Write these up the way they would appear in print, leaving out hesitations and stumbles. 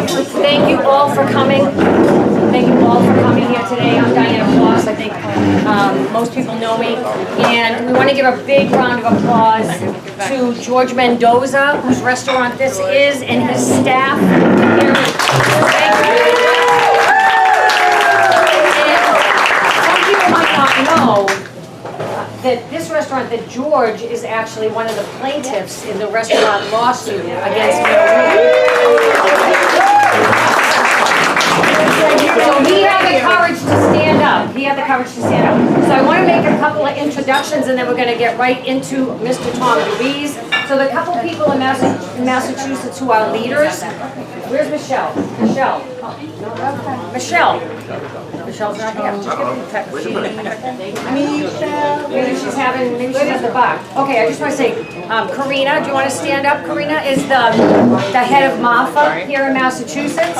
Thank you all for coming. Thank you all for coming here today. I'm Diana Floss. I think most people know me. And we want to give a big round of applause to George Mendoza, whose restaurant this is, and his staff. Thank you. And some people might not know that this restaurant, that George is actually one of the plaintiffs in the restaurant lawsuit against me. So he had the courage to stand up. He had the courage to stand up. So I want to make a couple of introductions, and then we're going to get right into Mr. Tom DeWeese. So the couple people in Massachusetts who are leaders. Where's Michelle? Michelle. Michelle. Michelle's not here. Maybe she's at the bar. Okay, I just want to say, Karina, do you want to stand up? Karina is the head of MAFA here in Massachusetts.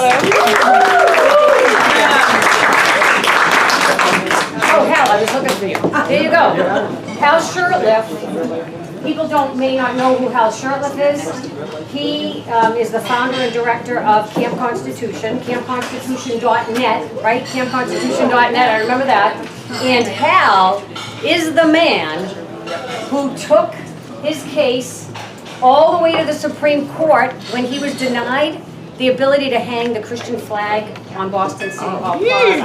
Oh, Hal, I was looking for you. There you go. Hal Shurtleff. People may not know who Hal Shurtleff is. He is the founder and director of Camp Constitution, campconstitution.net, right? Campconstitution.net, I remember that. And Hal is the man who took his case all the way to the Supreme Court when he was denied the ability to hang the Christian flag on Boston City Hall Plaza.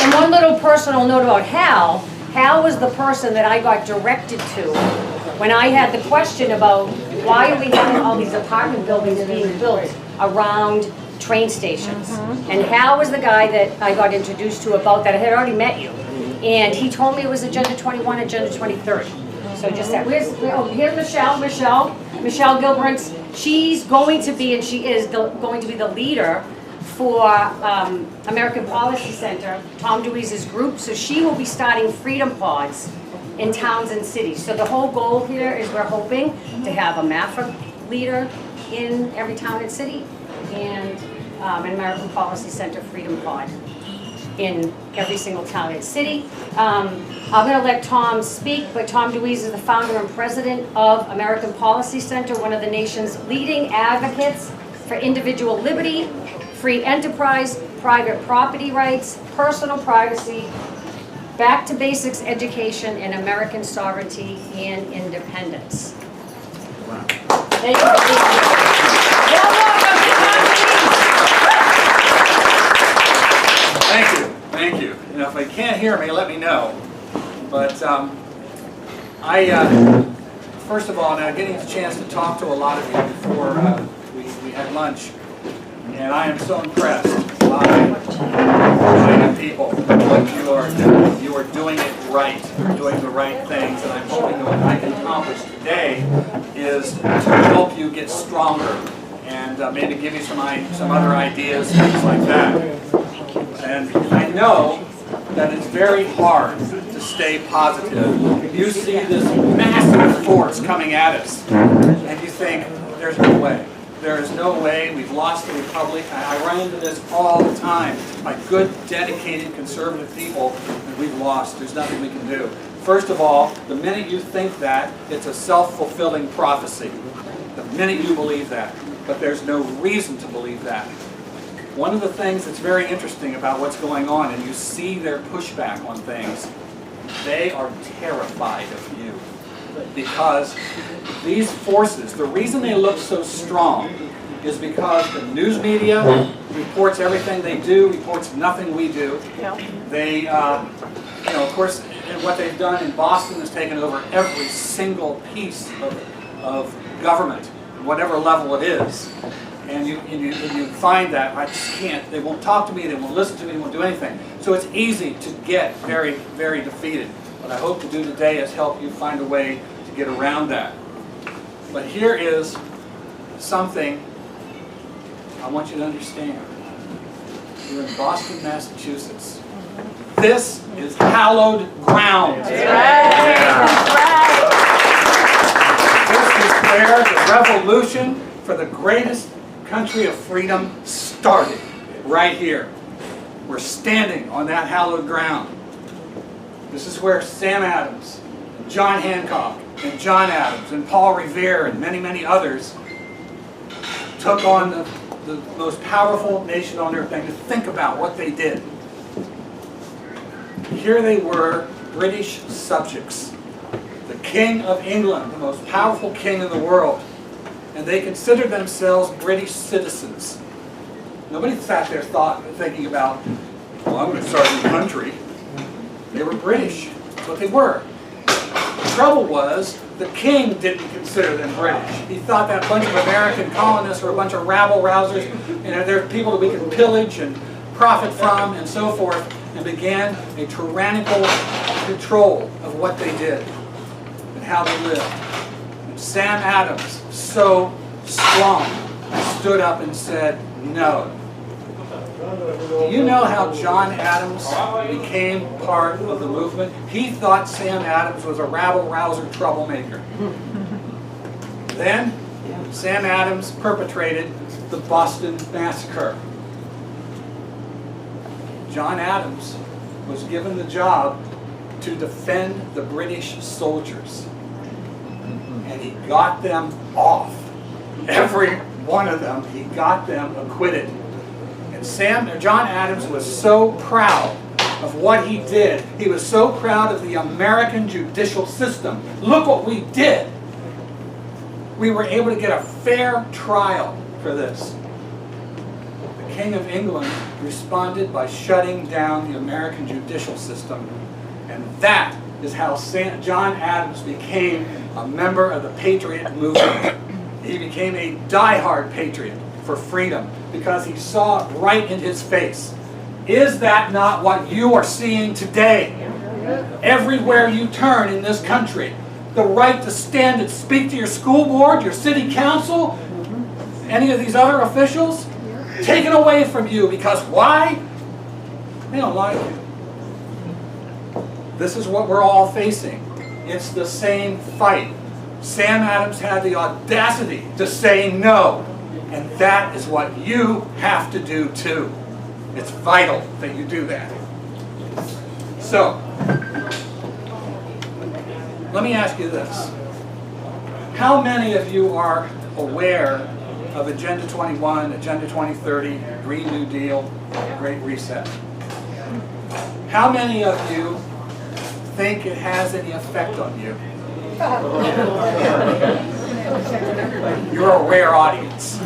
And one little personal note about Hal. Hal was the person that I got directed to when I had the question about why are we having all these apartment buildings being built around train stations. And Hal was the guy that I got introduced to about that. I had already met you. And he told me it was Agenda 21, Agenda 2030. So just that. Here's Michelle Gilbrantz. She's going to be, and she is going to be the leader for American Policy Center, Tom DeWeese's group. So she will be starting Freedom Pods in towns and cities. So the whole goal here is we're hoping to have a MAFA leader in every town and city, and an American Policy Center Freedom Pod in every single town and city. I'm going to let Tom speak, but Tom DeWeese is the founder and president of American Policy Center, one of the nation's leading advocates for individual liberty, free enterprise, private property rights, personal privacy, back to basics education, and American sovereignty and independence. Thank you. Thank you. You know, if I can't hear me, let me know. But first of all, now getting a chance to talk to a lot of you before we had lunch, and I am so impressed by the people, what you are doing. You are doing it right. You're doing the right things, and I'm hoping that what I can accomplish today is to help you get stronger and maybe give you some other ideas, things like that. And I know that it's very hard to stay positive. You see this massive force coming at us, and you think, there's no way. There is no way. We've lost the republic. I run into this all the time. By good, dedicated, conservative people, and we've lost. There's nothing we can do. First of all, the minute you think that, it's a self-fulfilling prophecy. The minute you believe that. But there's no reason to believe that. One of the things that's very interesting about what's going on, and you see their pushback on things, they are terrified of you. Because these forces, the reason they look so strong is because the news media reports everything they do, reports nothing we do. They, of course, what they've done in Boston is taken over every single piece of government, whatever level it is. And you find that I just can't, they won't talk to me, they won't listen to me, they won't do anything. So it's easy to get very, very defeated. What I hope to do today is help you find a way to get around that. But here is something I want you to understand. You're in Boston, Massachusetts. This is hallowed ground. This is where the revolution for the greatest country of freedom started, right here. We're standing on that hallowed ground. This is where Sam Adams, John Hancock, and John Adams and Paul Revere and many, many others took on the most powerful nation on earth. And to think about what they did. Here they were, British subjects. The King of England, the most powerful king in the world. And they considered themselves British citizens. Nobody sat there thinking about, well, I'm going to start a new country. They were British. That's what they were. The trouble was, the king didn't consider them British. He thought that bunch of American colonists were a bunch of rabble-rousers, and they're people that we can pillage and profit from and so forth, and began a tyrannical control of what they did and how they lived. And Sam Adams, so strong, stood up and said, no. Do you know how John Adams became part of the movement? He thought Sam Adams was a rabble-rouser troublemaker. Then, Sam Adams perpetrated the Boston Massacre. John Adams was given the job to defend the British soldiers. And he got them off. Every one of them, he got them acquitted. John Adams was so proud of what he did. He was so proud of the American judicial system. Look what we did. We were able to get a fair trial for this. The King of England responded by shutting down the American judicial system. And that is how John Adams became a member of the Patriot movement. He became a diehard patriot for freedom because he saw it right in his face. Is that not what you are seeing today? Everywhere you turn in this country, the right to stand and speak to your school board, your city council, any of these other officials, taken away from you because why? They don't like you. This is what we're all facing. It's the same fight. Sam Adams had the audacity to say no. And that is what you have to do too. It's vital that you do that. So, let me ask you this. How many of you are aware of Agenda 21, Agenda 2030, Green New Deal, Great Reset? How many of you think it has any effect on you? You're a rare audience.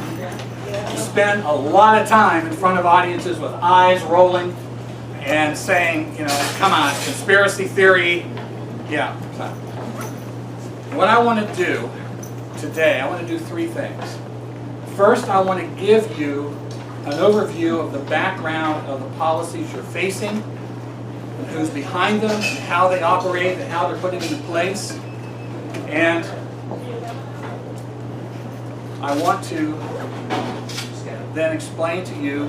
You spend a lot of time in front of audiences with eyes rolling and saying, you know, come on, conspiracy theory. Yeah. What I want to do today, I want to do three things. First, I want to give you an overview of the background of the policies you're facing, and who's behind them, and how they operate, and how they're putting into place. And I want to then explain to you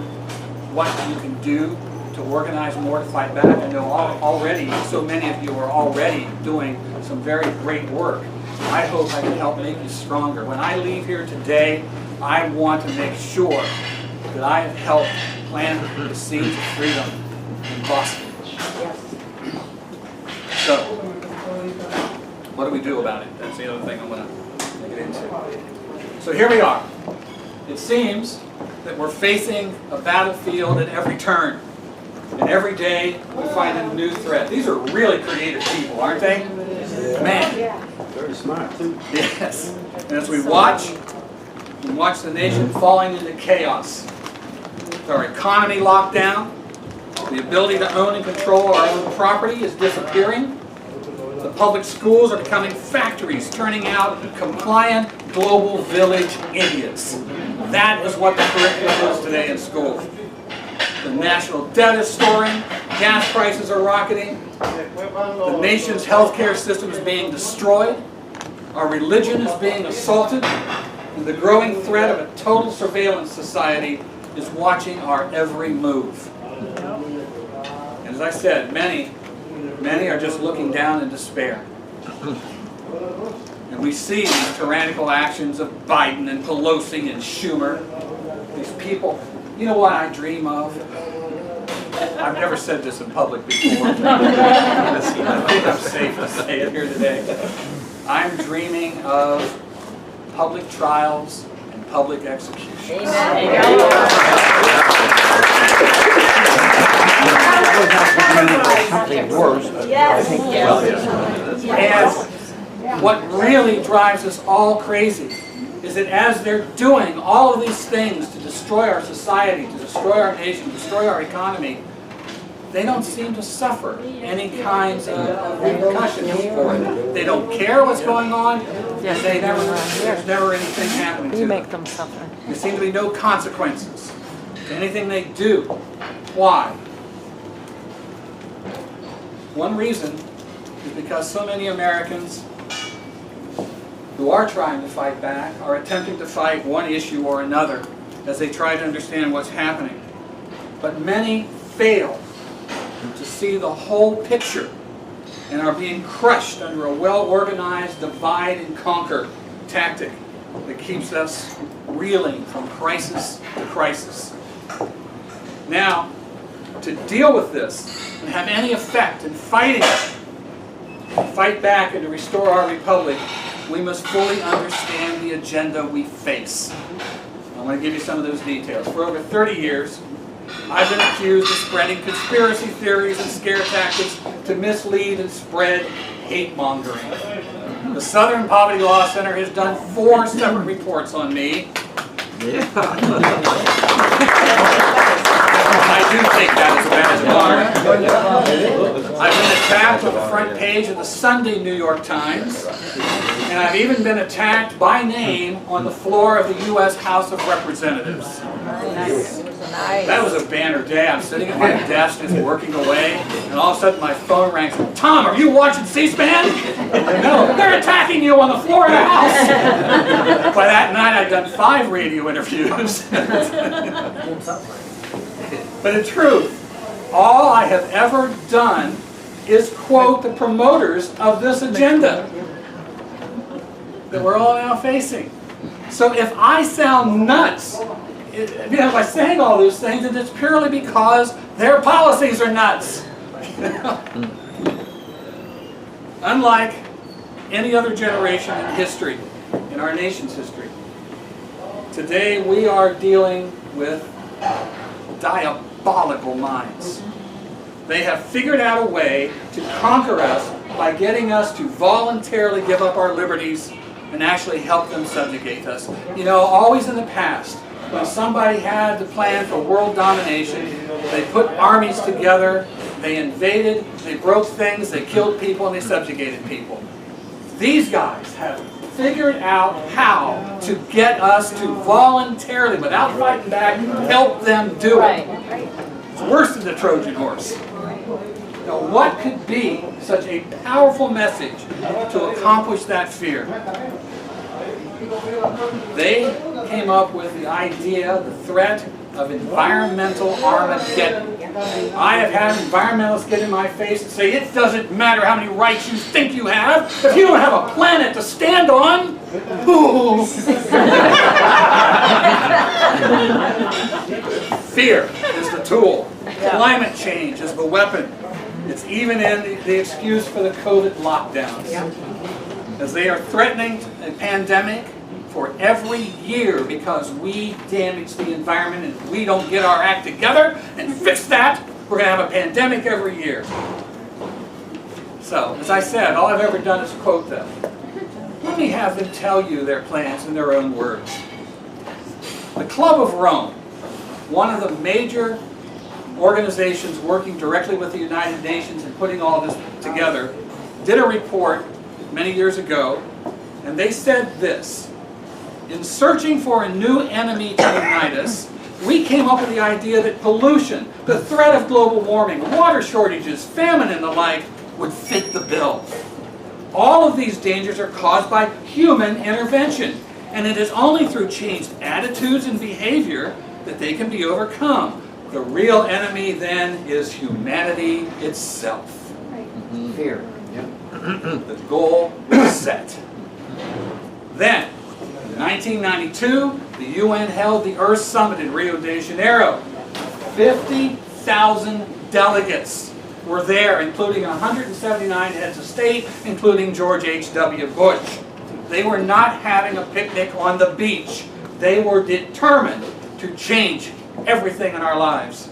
what you can do to organize more to fight back. I know already, so many of you are already doing some very great work. I hope I can help make you stronger. When I leave here today, I want to make sure that I have helped plant the seeds of freedom in Boston. So, what do we do about it? That's the other thing I want to get into. So here we are. It seems that we're facing a battlefield at every turn. And every day we find a new threat. These are really creative people, aren't they? Yeah. Man. Very smart, too. Yes. And as we watch the nation falling into chaos, with our economy locked down, the ability to own and control our own property is disappearing. The public schools are becoming factories, turning out compliant global village idiots. That is what the curriculum is today in school. The national debt is soaring, gas prices are rocketing, the nation's healthcare system is being destroyed, our religion is being assaulted, and the growing threat of a total surveillance society is watching our every move. And as I said, many are just looking down in despair. And we see these tyrannical actions of Biden and Pelosi and Schumer. These people, you know what I dream of? I've never said this in public before. I think I'm safe to say it here today. I'm dreaming of public trials and public execution. Something worse. And what really drives us all crazy is that as they're doing all of these things to destroy our society, to destroy our nation, destroy our economy, they don't seem to suffer any kinds of repercussions for it. They don't care what's going on. There's never anything happening to them. You make them suffer. There seem to be no consequences to anything they do. Why? One reason is because so many Americans who are trying to fight back are attempting to fight one issue or another as they try to understand what's happening. But many fail to see the whole picture and are being crushed under a well-organized divide and conquer tactic that keeps us reeling from crisis to crisis. Now, to deal with this and have any effect in fighting it, fight back and to restore our republic, we must fully understand the agenda we face. I want to give you some of those details. For over 30 years, I've been accused of spreading conspiracy theories and scare tactics to mislead and spread hate-mongering. The Southern Poverty Law Center has done 4 separate reports on me. I do take that as a badge of honor. I've been attacked on the front page of the Sunday New York Times, and I've even been attacked by name on the floor of the U.S. House of Representatives. That was a banner day. I'm sitting at my desk just working away, and all of a sudden my phone rings. Tom, are you watching C-SPAN? No, they're attacking you on the floor of the House. By that night I'd done 5 radio interviews. But in truth, all I have ever done is quote the promoters of this agenda that we're all now facing. So if I sound nuts, by saying all those things, and it's purely because their policies are nuts. Unlike any other generation in history, in our nation's history, today we are dealing with diabolical minds. They have figured out a way to conquer us by getting us to voluntarily give up our liberties and actually help them subjugate us. You know, always in the past, when somebody had the plan for world domination, they put armies together, they invaded, they broke things, they killed people, and they subjugated people. These guys have figured out how to get us to voluntarily, without fighting back, help them do it. It's worse than the Trojan horse. Now, what could be such a powerful message to accomplish that fear? They came up with the idea, the threat of environmental Armageddon. I have had environmentalists get in my face and say, it doesn't matter how many rights you think you have, if you don't have a planet to stand on. Ooh. Fear is the tool. Climate change is the weapon. It's even in the excuse for the COVID lockdowns. As they are threatening a pandemic for every year because we damage the environment and we don't get our act together and fix that, we're going to have a pandemic every year. So, as I said, all I've ever done is quote them. Let me have them tell you their plans in their own words. The Club of Rome, one of the major organizations working directly with the United Nations and putting all this together, did a report many years ago, and they said this: in searching for a new enemy to unite us, we came up with the idea that pollution, the threat of global warming, water shortages, famine, and the like would fit the bill. All of these dangers are caused by human intervention, and it is only through changed attitudes and behavior that they can be overcome. The real enemy, then, is humanity itself. Fear. The goal was set. Then, in 1992, the UN held the Earth Summit in Rio de Janeiro. 50,000 delegates were there, including 179 heads of state, including George H.W. Bush. They were not having a picnic on the beach. They were determined to change everything in our lives.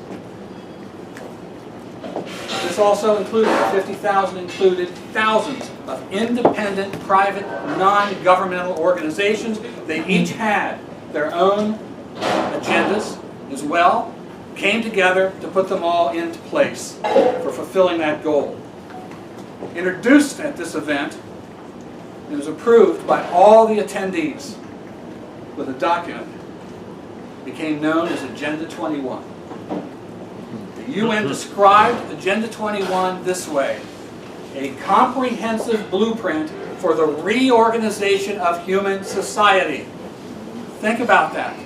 This also included, 50,000 included thousands of independent, private, non-governmental organizations. They each had their own agendas as well, came together to put them all into place for fulfilling that goal. Introduced at this event, it was approved by all the attendees with a document. It became known as Agenda 21. The UN described Agenda 21 this way: a comprehensive blueprint for the reorganization of human society. Think about that.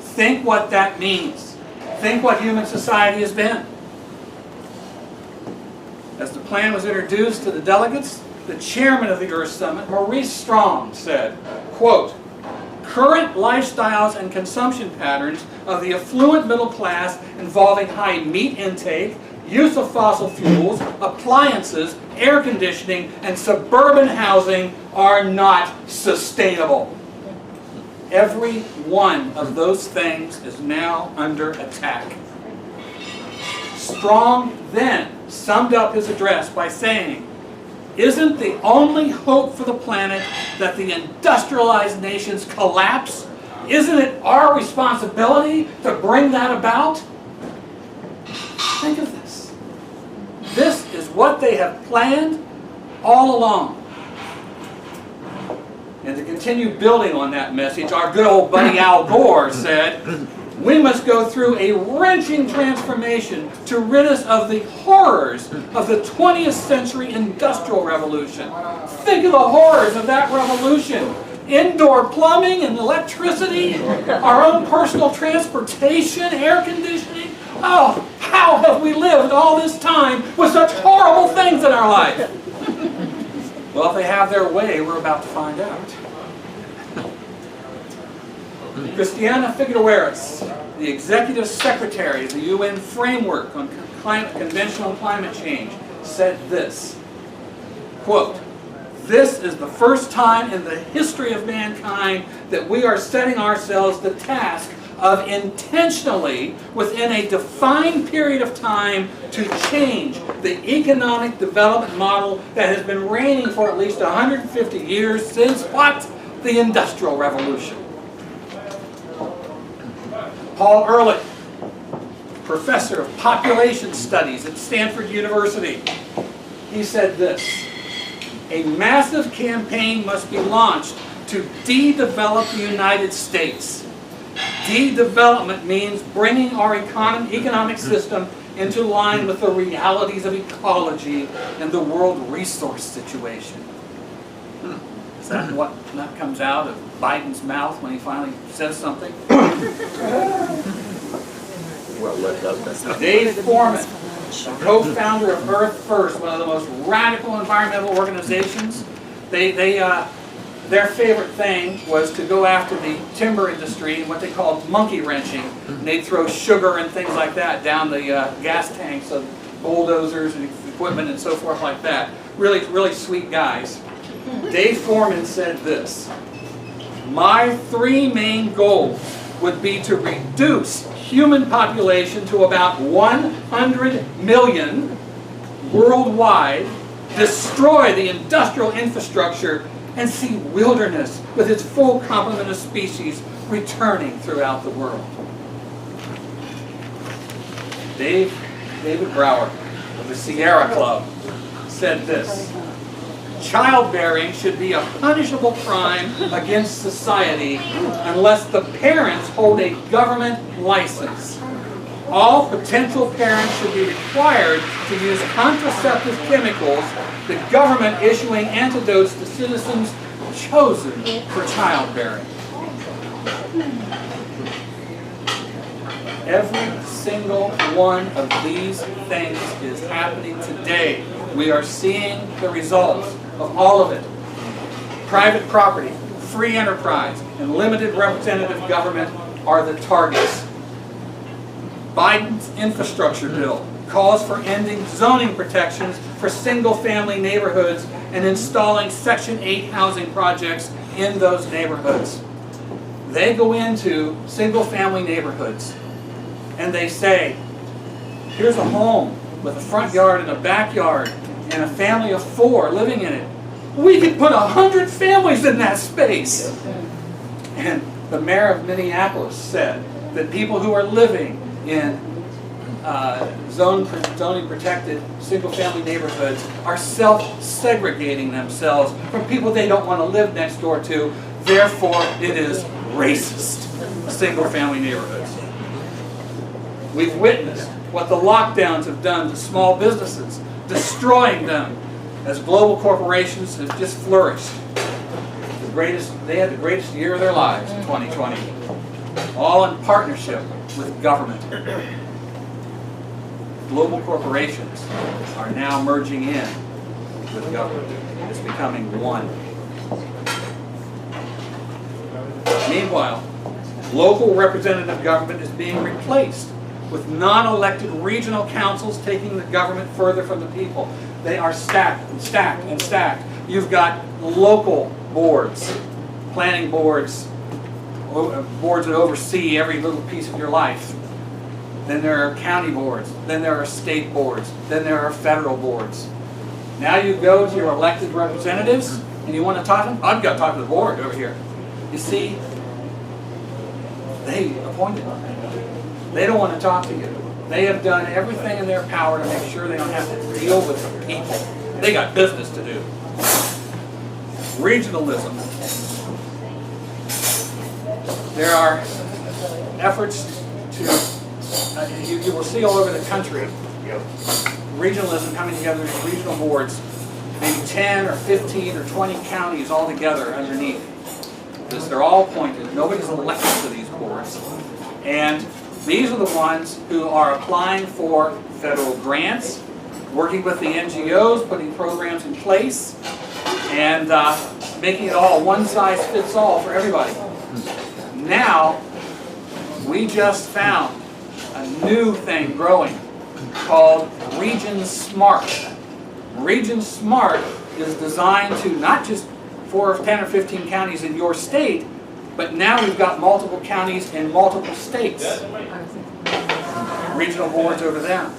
Think what that means. Think what human society has been. As the plan was introduced to the delegates, the chairman of the Earth Summit, Maurice Strong, said, quote, "Current lifestyles and consumption patterns of the affluent middle class involving high meat intake, use of fossil fuels, appliances, air conditioning, and suburban housing are not sustainable. Every one of those things is now under attack." Strong then summed up his address by saying, "Isn't the only hope for the planet that the industrialized nations collapse? Isn't it our responsibility to bring that about?" Think of this. This is what they have planned all along. And to continue building on that message, our good old buddy Al Gore said, "We must go through a wrenching transformation to rid us of the horrors of the 20th century industrial revolution." Think of the horrors of that revolution. Indoor plumbing and electricity, our own personal transportation, air conditioning. Oh, how have we lived all this time with such horrible things in our life? Well, if they have their way, we're about to find out. Christiana Figueres, the Executive Secretary of the UN Framework on Conventional Climate Change, said this, quote, "This is the first time in the history of mankind that we are setting ourselves the task of intentionally, within a defined period of time, to change the economic development model that has been reigning for at least 150 years since what? The Industrial Revolution." Paul Ehrlich, professor of population studies at Stanford University, he said this, "A massive campaign must be launched to de-develop the United States. De-development means bringing our economic system into line with the realities of ecology and the world resource situation." Is that what comes out of Biden's mouth when he finally says something? Dave Foreman, co-founder of Earth First, one of the most radical environmental organizations, their favorite thing was to go after the timber industry and what they called monkey wrenching. And they'd throw sugar and things like that down the gas tanks of bulldozers and equipment and so forth like that. Really, really sweet guys. Dave Foreman said this, "My three main goals would be to reduce human population to about 100 million worldwide, destroy the industrial infrastructure, and see wilderness with its full complement of species returning throughout the world." David Brower of the Sierra Club said this, "Childbearing should be a punishable crime against society unless the parents hold a government license. All potential parents should be required to use contraceptive chemicals, the government issuing antidotes to citizens chosen for childbearing." Every single one of these things is happening today. We are seeing the results of all of it. Private property, free enterprise, and limited representative government are the targets. Biden's infrastructure bill calls for ending zoning protections for single-family neighborhoods and installing Section 8 housing projects in those neighborhoods. They go into single-family neighborhoods and they say, here's a home with a front yard and a backyard and a family of 4 living in it. We could put 100 families in that space. And the mayor of Minneapolis said that people who are living in zoning protected single-family neighborhoods are self-segregating themselves from people they don't want to live next door to. Therefore, it is racist. Single-family neighborhoods. We've witnessed what the lockdowns have done to small businesses, destroying them as global corporations have just flourished. They had the greatest year of their lives in 2020, all in partnership with government. Global corporations are now merging in with government. It's becoming one. Meanwhile, local representative government is being replaced with non-elected regional councils taking the government further from the people. They are stacked and stacked and stacked. You've got local boards, planning boards, boards that oversee every little piece of your life. Then there are county boards, then there are state boards, then there are federal boards. Now you go to your elected representatives and you want to talk to them? I've got to talk to the board over here. You see, they appointed them. They don't want to talk to you. They have done everything in their power to make sure they don't have to deal with the people. They got business to do. Regionalism. There are efforts to, you will see all over the country, regionalism coming together in regional boards, maybe 10 or 15 or 20 counties all together underneath. Because they're all appointed. Nobody's elected to these boards. And these are the ones who are applying for federal grants, working with the NGOs, putting programs in place, and making it all one size fits all for everybody. Now, we just found a new thing growing called Region Smart. Region Smart is designed to not just 4 or 10 or 15 counties in your state, but now we've got multiple counties in multiple states. Regional boards over them.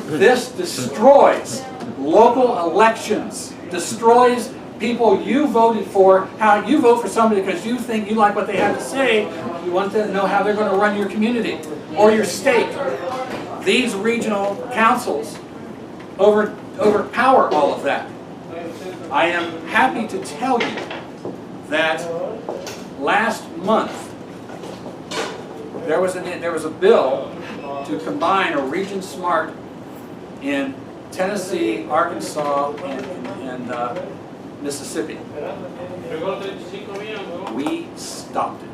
This destroys local elections, destroys people you voted for. How you vote for somebody because you think you like what they have to say, you want to know how they're going to run your community or your state. These regional councils overpower all of that. I am happy to tell you that last month there was a bill to combine a Region Smart in Tennessee, Arkansas, and Mississippi. We stopped it.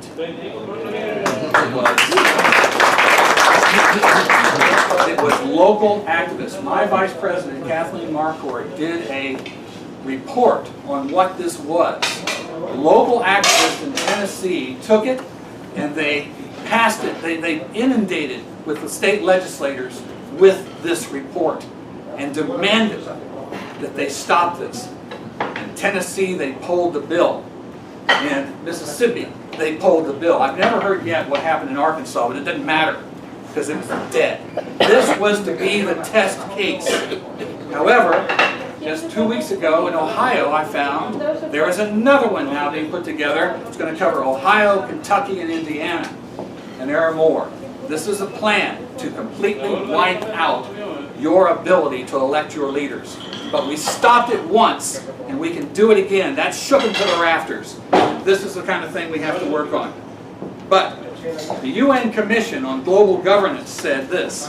It was local activists. My vice president, Kathleen Marquardt, did a report on what this was. Local activists in Tennessee took it and they passed it. They inundated with the state legislators with this report and demanded that they stop this. In Tennessee, they pulled the bill. In Mississippi, they pulled the bill. I've never heard yet what happened in Arkansas, but it didn't matter because it was dead. This was to be the test case. However, just 2 weeks ago in Ohio, I found there is another one now being put together. It's going to cover Ohio, Kentucky, and Indiana. And there are more. This is a plan to completely wipe out your ability to elect your leaders. But we stopped it once, and we can do it again. That's shook them to the rafters. This is the kind of thing we have to work on. But the UN Commission on Global Governance said this: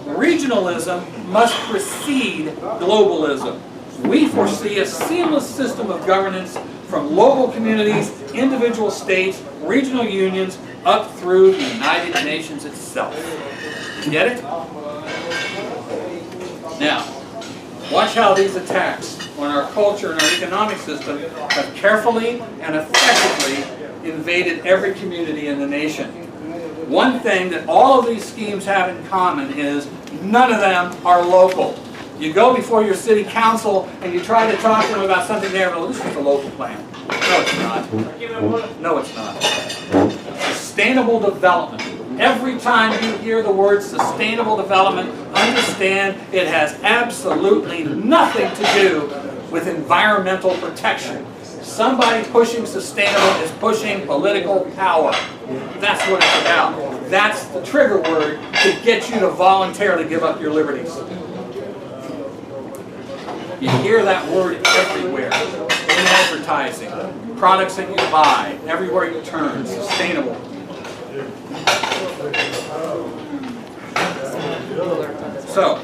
regionalism must precede globalism. We foresee a seamless system of governance from local communities, individual states, regional unions, up through the United Nations itself. You get it? Now, watch how these attacks on our culture and our economic system have carefully and effectively invaded every community in the nation. One thing that all of these schemes have in common is None of them are local. You go before your city council and you try to talk to them about something there, well, this is a local plan. No, it's not. No, it's not. Sustainable development. Every time you hear the word sustainable development, understand it has absolutely nothing to do with environmental protection. Somebody pushing sustainable is pushing political power. That's what it's about. That's the trigger word to get you to voluntarily give up your liberties. You hear that word everywhere. In advertising, products that you buy, everywhere you turn, sustainable. So,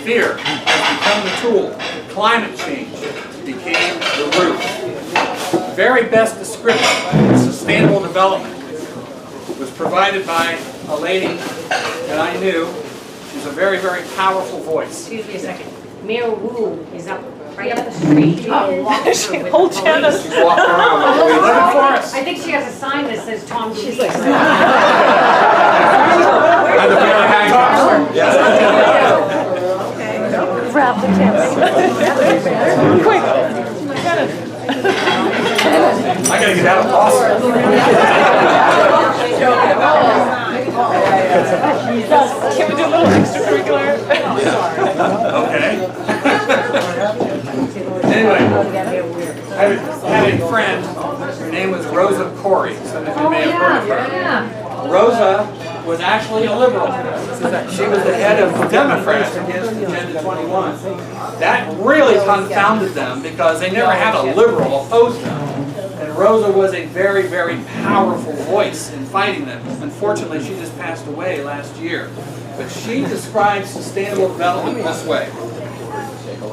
fear has become the tool. Climate change became the root. Very best description of sustainable development was provided by a lady that I knew. She's a very, very powerful voice. Excuse me a second. Mayor Wu is up right up the street. She holds Janice. She's walking around. Will you let it for us? I think she has a sign that says Tom DeWeese. She's like, And the pair of handcuffs. Yes. Grab the camera. Quick. I gotta get out of Boston. Can we do a little extracurricular? Okay. Anyway, I had a friend, her name was Rosa Corey. Some of you may have heard of her. Rosa was actually a liberal. She was the head of the Democrats against Agenda 21. That really confounded them because they never had a liberal oppose them. And Rosa was a very, very powerful voice in fighting them. Unfortunately, she just passed away last year. But she describes sustainable development this way.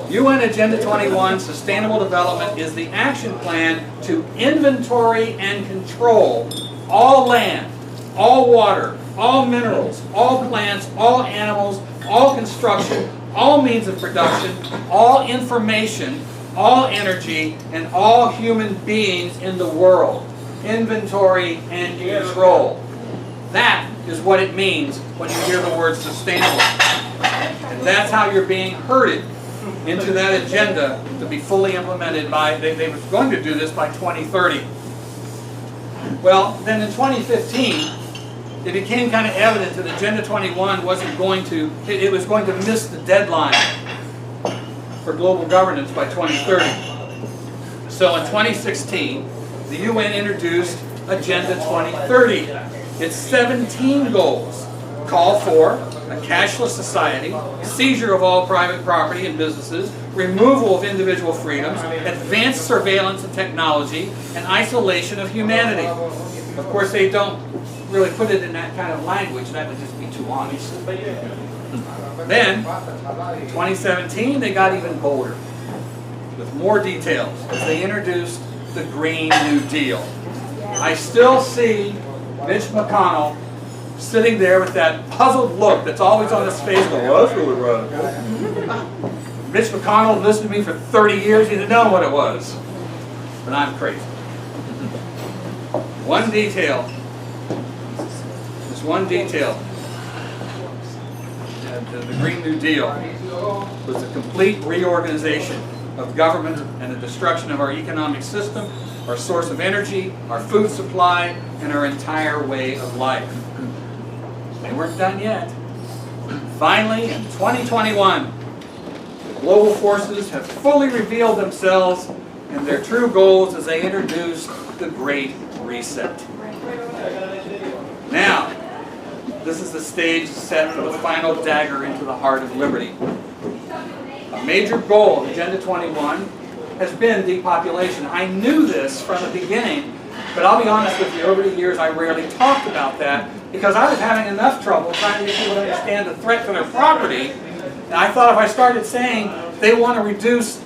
UN Agenda 21, Sustainable Development, is the action plan to inventory and control all land, all water, all minerals, all plants, all animals, all construction, all means of production, all information, all energy, and all human beings in the world. Inventory and control. That is what it means when you hear the word sustainable. And that's how you're being herded into that agenda to be fully implemented by, they were going to do this by 2030. Well, then in 2015, it became kind of evident that Agenda 21 wasn't going to, it was going to miss the deadline for global governance by 2030. So in 2016, the UN introduced Agenda 2030. Its 17 goals call for a cashless society, seizure of all private property and businesses, removal of individual freedoms, advanced surveillance of technology, and isolation of humanity. Of course, they don't really put it in that kind of language. That would just be too honest. Then, in 2017, they got even bolder with more details as they introduced the Green New Deal. I still see Mitch McConnell sitting there with that puzzled look that's always on his face going, well, that's really radical. Mitch McConnell listened to me for 30 years. He didn't know what it was. But I'm crazy. One detail. Just one detail. The Green New Deal was a complete reorganization of government and the destruction of our economic system, our source of energy, our food supply, and our entire way of life. They weren't done yet. Finally, in 2021, the global forces have fully revealed themselves and their true goals as they introduced the Great Reset. Now, this is the stage set for the final dagger into the heart of liberty. A major goal of Agenda 21 has been depopulation. I knew this from the beginning, but I'll be honest with you, over the years I rarely talked about that because I was having enough trouble trying to get people to understand the threat to their property. And I thought if I started saying they want to reduce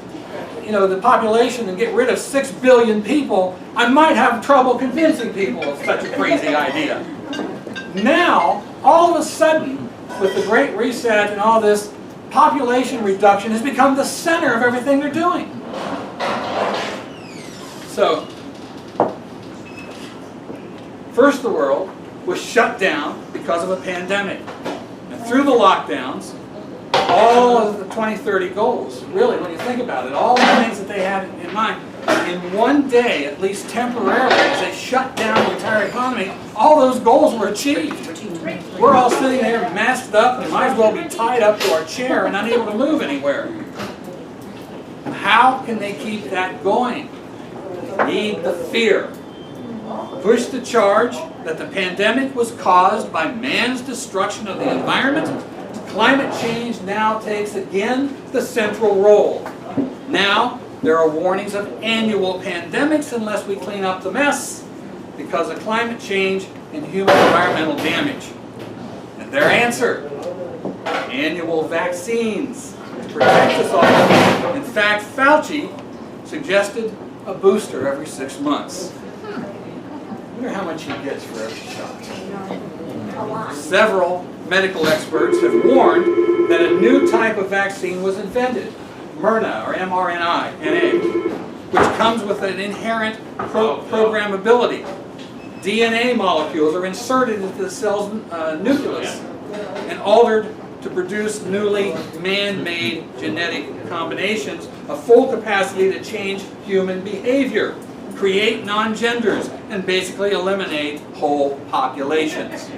the population and get rid of 6 billion people, I might have trouble convincing people of such a crazy idea. Now, all of a sudden, with the Great Reset and all this, population reduction has become the center of everything they're doing. So, first the world was shut down because of a pandemic. And through the lockdowns, all of the 2030 goals, really, when you think about it, all the things that they had in mind, in one day, at least temporarily, as they shut down the entire economy, all those goals were achieved. We're all sitting there masked up and might as well be tied up to our chair and unable to move anywhere. How can they keep that going? They need the fear. Push the charge that the pandemic was caused by man's destruction of the environment. Climate change now takes again the central role. Now, there are warnings of annual pandemics unless we clean up the mess because of climate change and human environmental damage. And their answer, annual vaccines to protect us all. In fact, Fauci suggested a booster every 6 months. I wonder how much he gets for every shot. Several medical experts have warned that a new type of vaccine was invented, mRNA, or mRNA, which comes with an inherent programmability. DNA molecules are inserted into the cell's nucleus and altered to produce newly man-made genetic combinations of full capacity to change human behavior, create non-genders, and basically eliminate whole populations.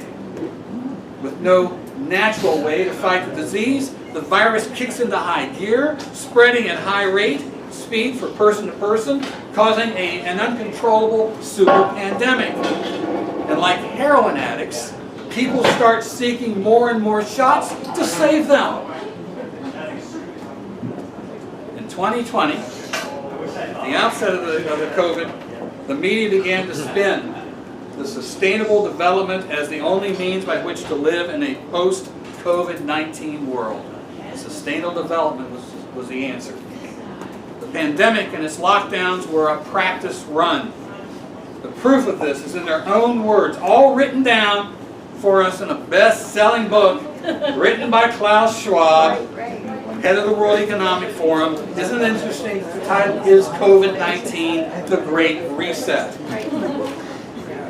With no natural way to fight the disease, the virus kicks into high gear, spreading at high rate, speed for person to person, causing an uncontrollable super pandemic. And like heroin addicts, people start seeking more and more shots to save them. In 2020, at the outset of the COVID, the media began to spin the sustainable development as the only means by which to live in a post-COVID-19 world. Sustainable development was the answer. The pandemic and its lockdowns were a practice run. The proof of this is in their own words, all written down for us in a best-selling book written by Klaus Schwab, head of the World Economic Forum. Isn't it interesting? The title is COVID-19, The Great Reset.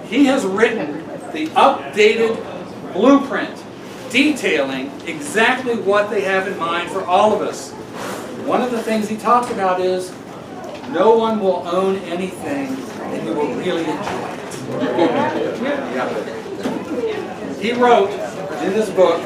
He has written the updated blueprint detailing exactly what they have in mind for all of us. One of the things he talks about is no one will own anything and you will really enjoy it. He wrote in this book,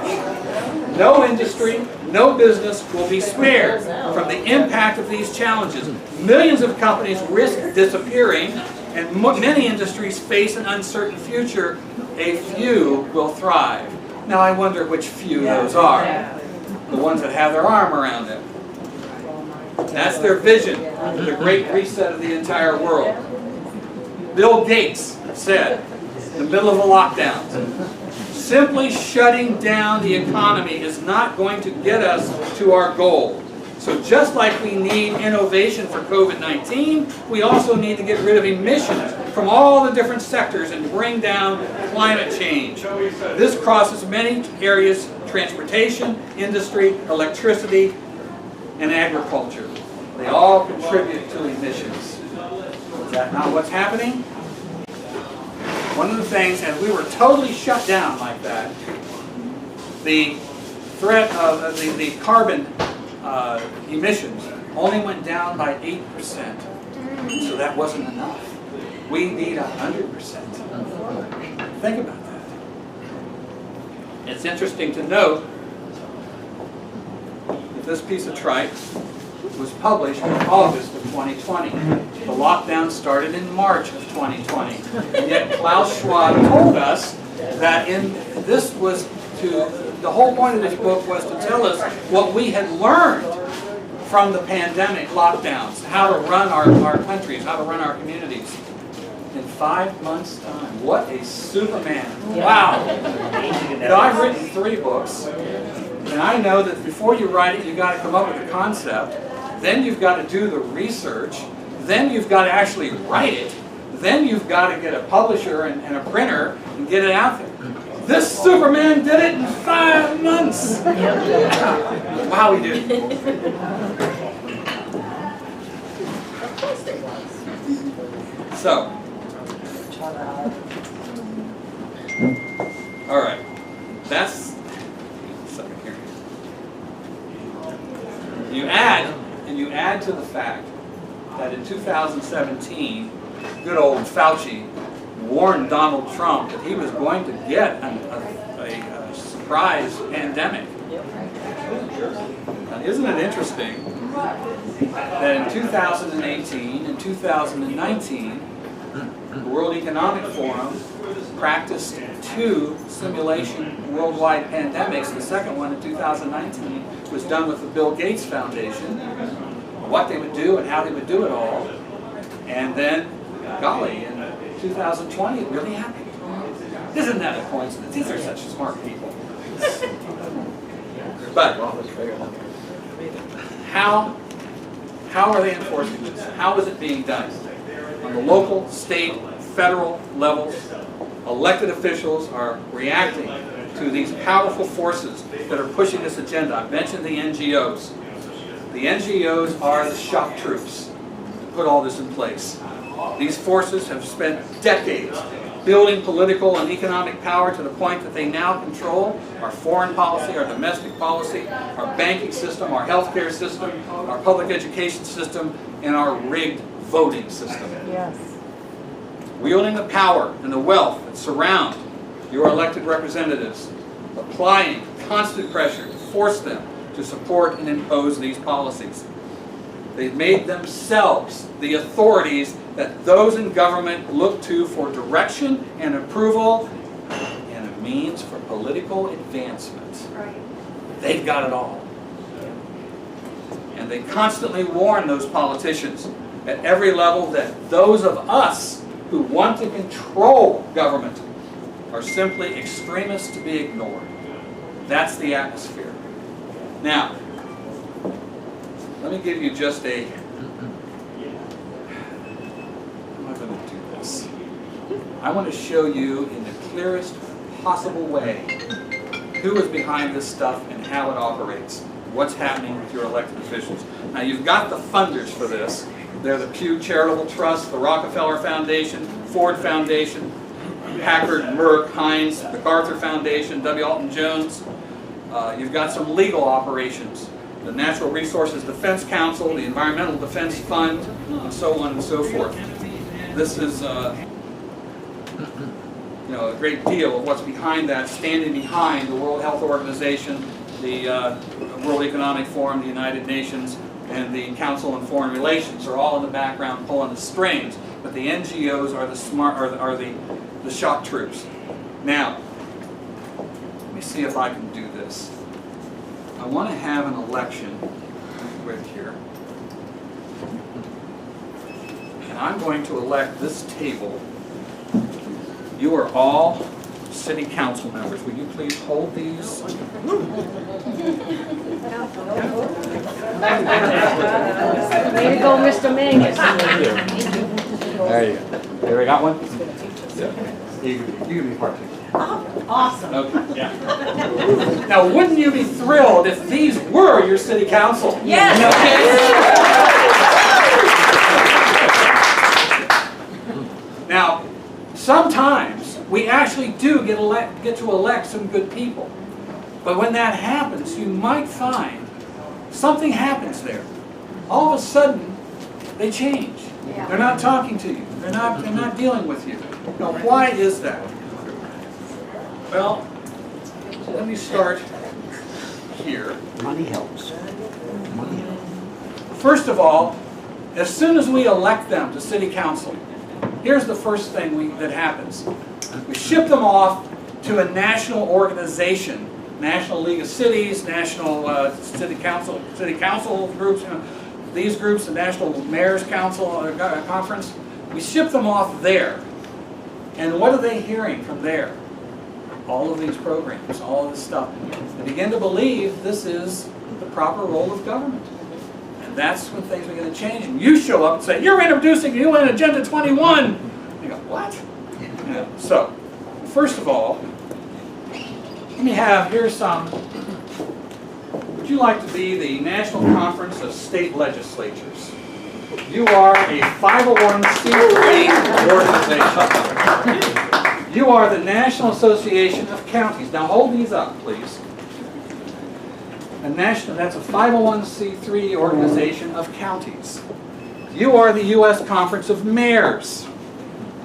no industry, no business will be spared from the impact of these challenges. Millions of companies risk disappearing, and many industries face an uncertain future. A few will thrive. Now I wonder which few those are. The ones that have their arm around it. That's their vision, the great reset of the entire world. Bill Gates said, in the middle of the lockdowns, simply shutting down the economy is not going to get us to our goal. So just like we need innovation for COVID-19, we also need to get rid of emissions from all the different sectors and bring down climate change. This crosses many areas: transportation, industry, electricity, and agriculture. They all contribute to emissions. Is that not what's happening? One of the things, as we were totally shut down like that, the threat of the carbon emissions only went down by 8%. So that wasn't enough. We need 100%. Think about that. It's interesting to note that this piece of tripe was published in August of 2020. The lockdown started in March of 2020. And yet Klaus Schwab told us that the whole point of this book was to tell us what we had learned from the pandemic lockdowns, how to run our countries, how to run our communities. In 5 months' time. What a Superman. Wow. Now, I've written 3 books, and I know that before you write it, you've got to come up with a concept. Then you've got to do the research. Then you've got to actually write it. Then you've got to get a publisher and a printer and get it out there. This Superman did it in 5 months. Wow, he did. So, all right, that's 2017, good old Fauci warned Donald Trump that he was going to get a surprise pandemic. Now, isn't it interesting that in 2018 and 2019, the World Economic Forum practiced 2 simulation worldwide pandemics. The second one in 2019 was done with the Bill Gates Foundation, what they would do and how they would do it all. And then, golly, in 2020 it really happened. Isn't that a coincidence? These are such smart people. But how are they enforcing this? How is it being done? On the local, state, federal levels, elected officials are reacting to these powerful forces that are pushing this agenda. I've mentioned the NGOs. The NGOs are the shock troops to put all this in place. These forces have spent decades building political and economic power to the point that they now control our foreign policy, our domestic policy, our banking system, our healthcare system, our public education system, and our rigged voting system. Yes. Wielding the power and the wealth that surround your elected representatives, applying constant pressure to force them to support and impose these policies. They've made themselves the authorities that those in government look to for direction and approval and a means for political advancement. They've got it all. And they constantly warn those politicians at every level that those of us who want to control government are simply extremists to be ignored. That's the atmosphere. Now, let me give you just a... How am I going to do this? I want to show you in the clearest possible way who is behind this stuff and how it operates. What's happening with your elected officials. Now, you've got the funders for this. They're the Pew Charitable Trust, the Rockefeller Foundation, Ford Foundation, Packard, Merck, Heinz, MacArthur Foundation, W. Alton Jones. You've got some legal operations, the Natural Resources Defense Council, the Environmental Defense Fund, and so on and so forth. This is a great deal of what's behind that, standing behind the World Health Organization, the World Economic Forum, the United Nations, and the Council on Foreign Relations are all in the background pulling the strings. But the NGOs are the shock troops. Now, let me see if I can do this. I want to have an election quick here. And I'm going to elect this table. You are all city council members. Will you please hold these? Way to go, Mr. Mangus. There you go. There, we got one? Yeah. You can be part two. Awesome. Okay. Yeah. Now, wouldn't you be thrilled if these were your city council? Yes. Okay? Now, sometimes we actually do get to elect some good people. But when that happens, you might find something happens there. All of a sudden, they change. Yeah. They're not talking to you. They're not dealing with you. Now, why is that? Well, let me start here. Money helps. First of all, as soon as we elect them to city council, here's the first thing that happens. We ship them off to a national organization, National League of Cities, National City Council groups, these groups, the National Mayor's Council Conference. We ship them off there. And what are they hearing from there? All of these programs, all of this stuff. They begin to believe this is the proper role of government. And that's when things are going to change. And you show up and say, you're introducing UN Agenda 21. You go, what? Yeah. So, first of all, here's some. Would you like to be the National Conference of State Legislatures? You are a 501c3 organization. You are the National Association of Counties. Now hold these up, please. That's a 501c3 organization of counties. You are the U.S. Conference of Mayors,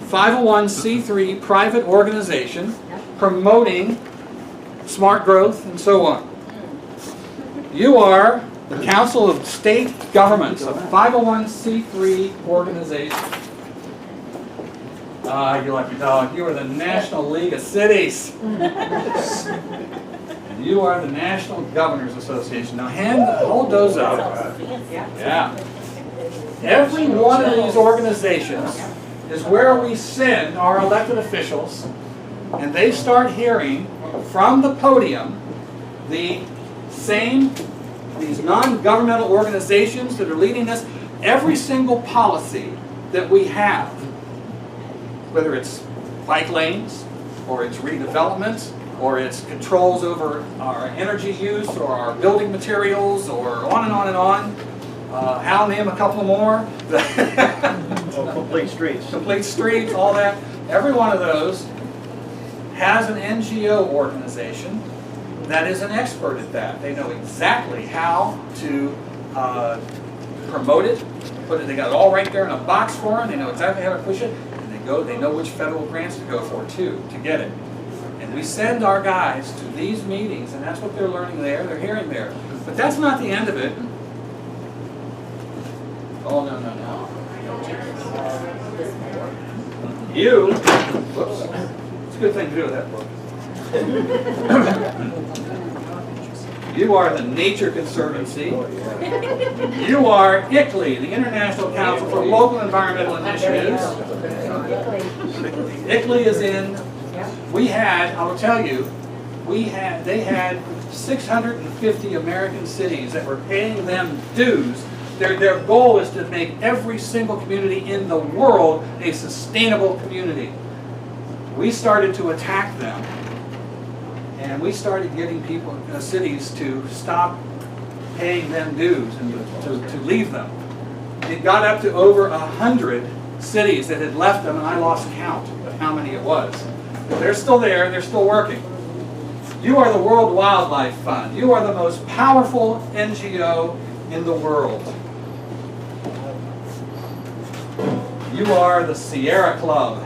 501c3 private organization promoting smart growth and so on. You are the Council of State Governments, a 501c3 organization. You like me dog. You are the National League of Cities. You are the National Governors Association. Now hold those up. Yeah. Every one of these organizations is where we send our elected officials, and they start hearing from the podium these non-governmental organizations that are leading us, every single policy that we have, whether it's bike lanes, or it's redevelopment, or it's controls over our energy use, or our building materials, or on and on and on. I'll name a couple more. Complete streets. Complete streets, all that. Every one of those has an NGO organization that is an expert at that. They know exactly how to promote it. They got it all right there in a box for them. They know exactly how to push it. And they know which federal grants to go for too, to get it. And we send our guys to these meetings, and that's what they're learning there, they're hearing there. But that's not the end of it. Oh, no. You, whoops, it's a good thing to do with that book. You are the Nature Conservancy. You are ICLEI, the International Council for Local Environmental Initiatives. ICLEI is in, I will tell you, they had 650 American cities that were paying them dues. Their goal is to make every single community in the world a sustainable community. We started to attack them, and we started getting cities to stop paying them dues and to leave them. It got up to over 100 cities that had left them, and I lost count of how many it was. But they're still there, they're still working. You are the World Wildlife Fund. You are the most powerful NGO in the world. You are the Sierra Club.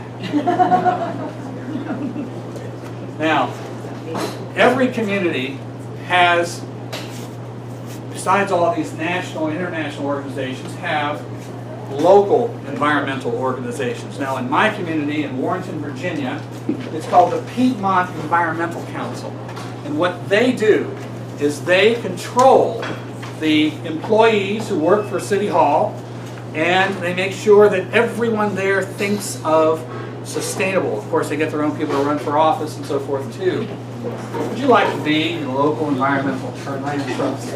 Now, every community has, besides all these national and international organizations, have local environmental organizations. Now, in my community in Warrenton, Virginia, it's called the Piedmont Environmental Council. And what they do is they control the employees who work for City Hall, and they make sure that everyone there thinks of sustainable. Of course, they get their own people to run for office and so forth too. Would you like to be in a local environmental land trust?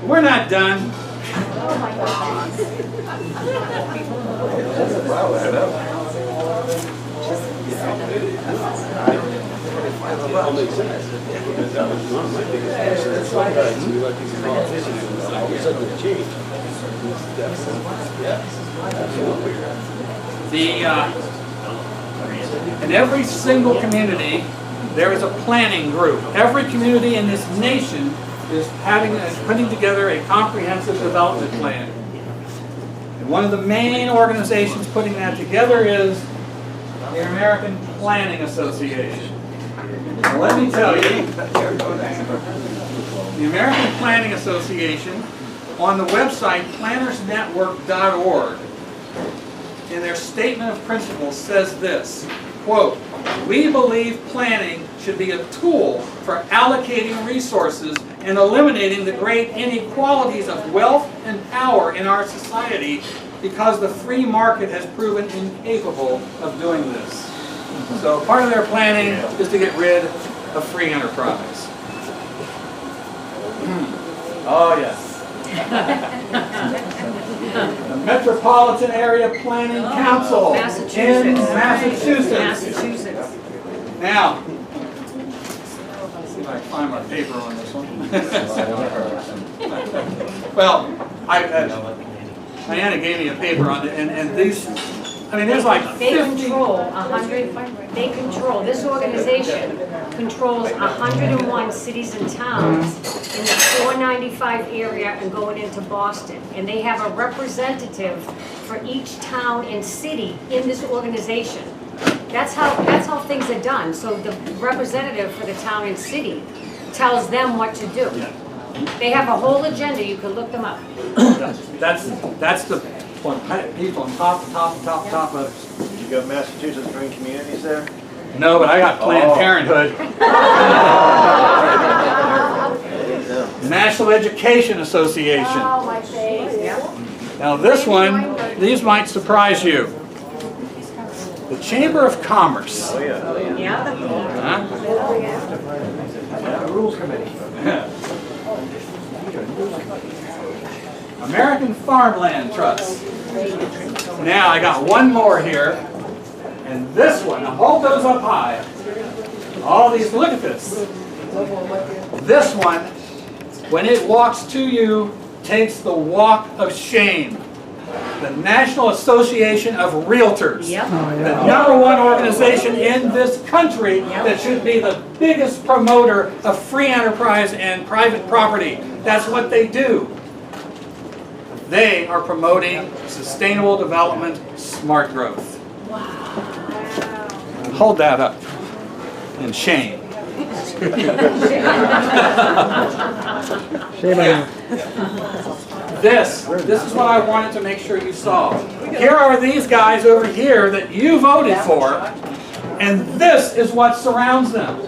We're not done. Oh my In every single community, there is a planning group. Every community in this nation is putting together a comprehensive development plan. And one of the main organizations putting that together is the American Planning Association. Now, let me tell you, the American Planning Association, on the website plannersnetwork.org, in their statement of principles says this, quote, "We believe planning should be a tool for allocating resources and eliminating the great inequalities of wealth and power in our society because the free market has proven incapable of doing this." So part of their planning is to get rid of free enterprise. Oh, yes. The Metropolitan Area Planning Council in Massachusetts. Now, let's see if I can find my paper on this one. Well, Diana gave me a paper on it, and these, I mean, there's like They 50. control 100, they control, this organization controls 101 cities and towns in the 495 area and going into Boston. And they have a representative for each town and city in this organization. That's how things are done. So the representative for the town and city tells them what to do. They have a whole agenda, you can look them up. That's the one piece on top of. You got Massachusetts Green Communities there? No, but I got Planned Parenthood. National Education Association. Oh, my face. Now this one, these might surprise you. The Chamber of Commerce. Oh, yeah. Yeah? Huh? Rules Committee. American Farmland Trust. Now I got one more here, and this one, now hold those up high. All these, look at this. This one, when it walks to you, takes the walk of shame. The National Association of Realtors. Yep. The #1 organization in this country that should be the biggest promoter of free enterprise and private property. That's what they do. They are promoting sustainable development, smart growth. Wow. Hold that up. And shame. Yeah. This is what I wanted to make sure you saw. Here are these guys over here that you voted for, and this is what surrounds them.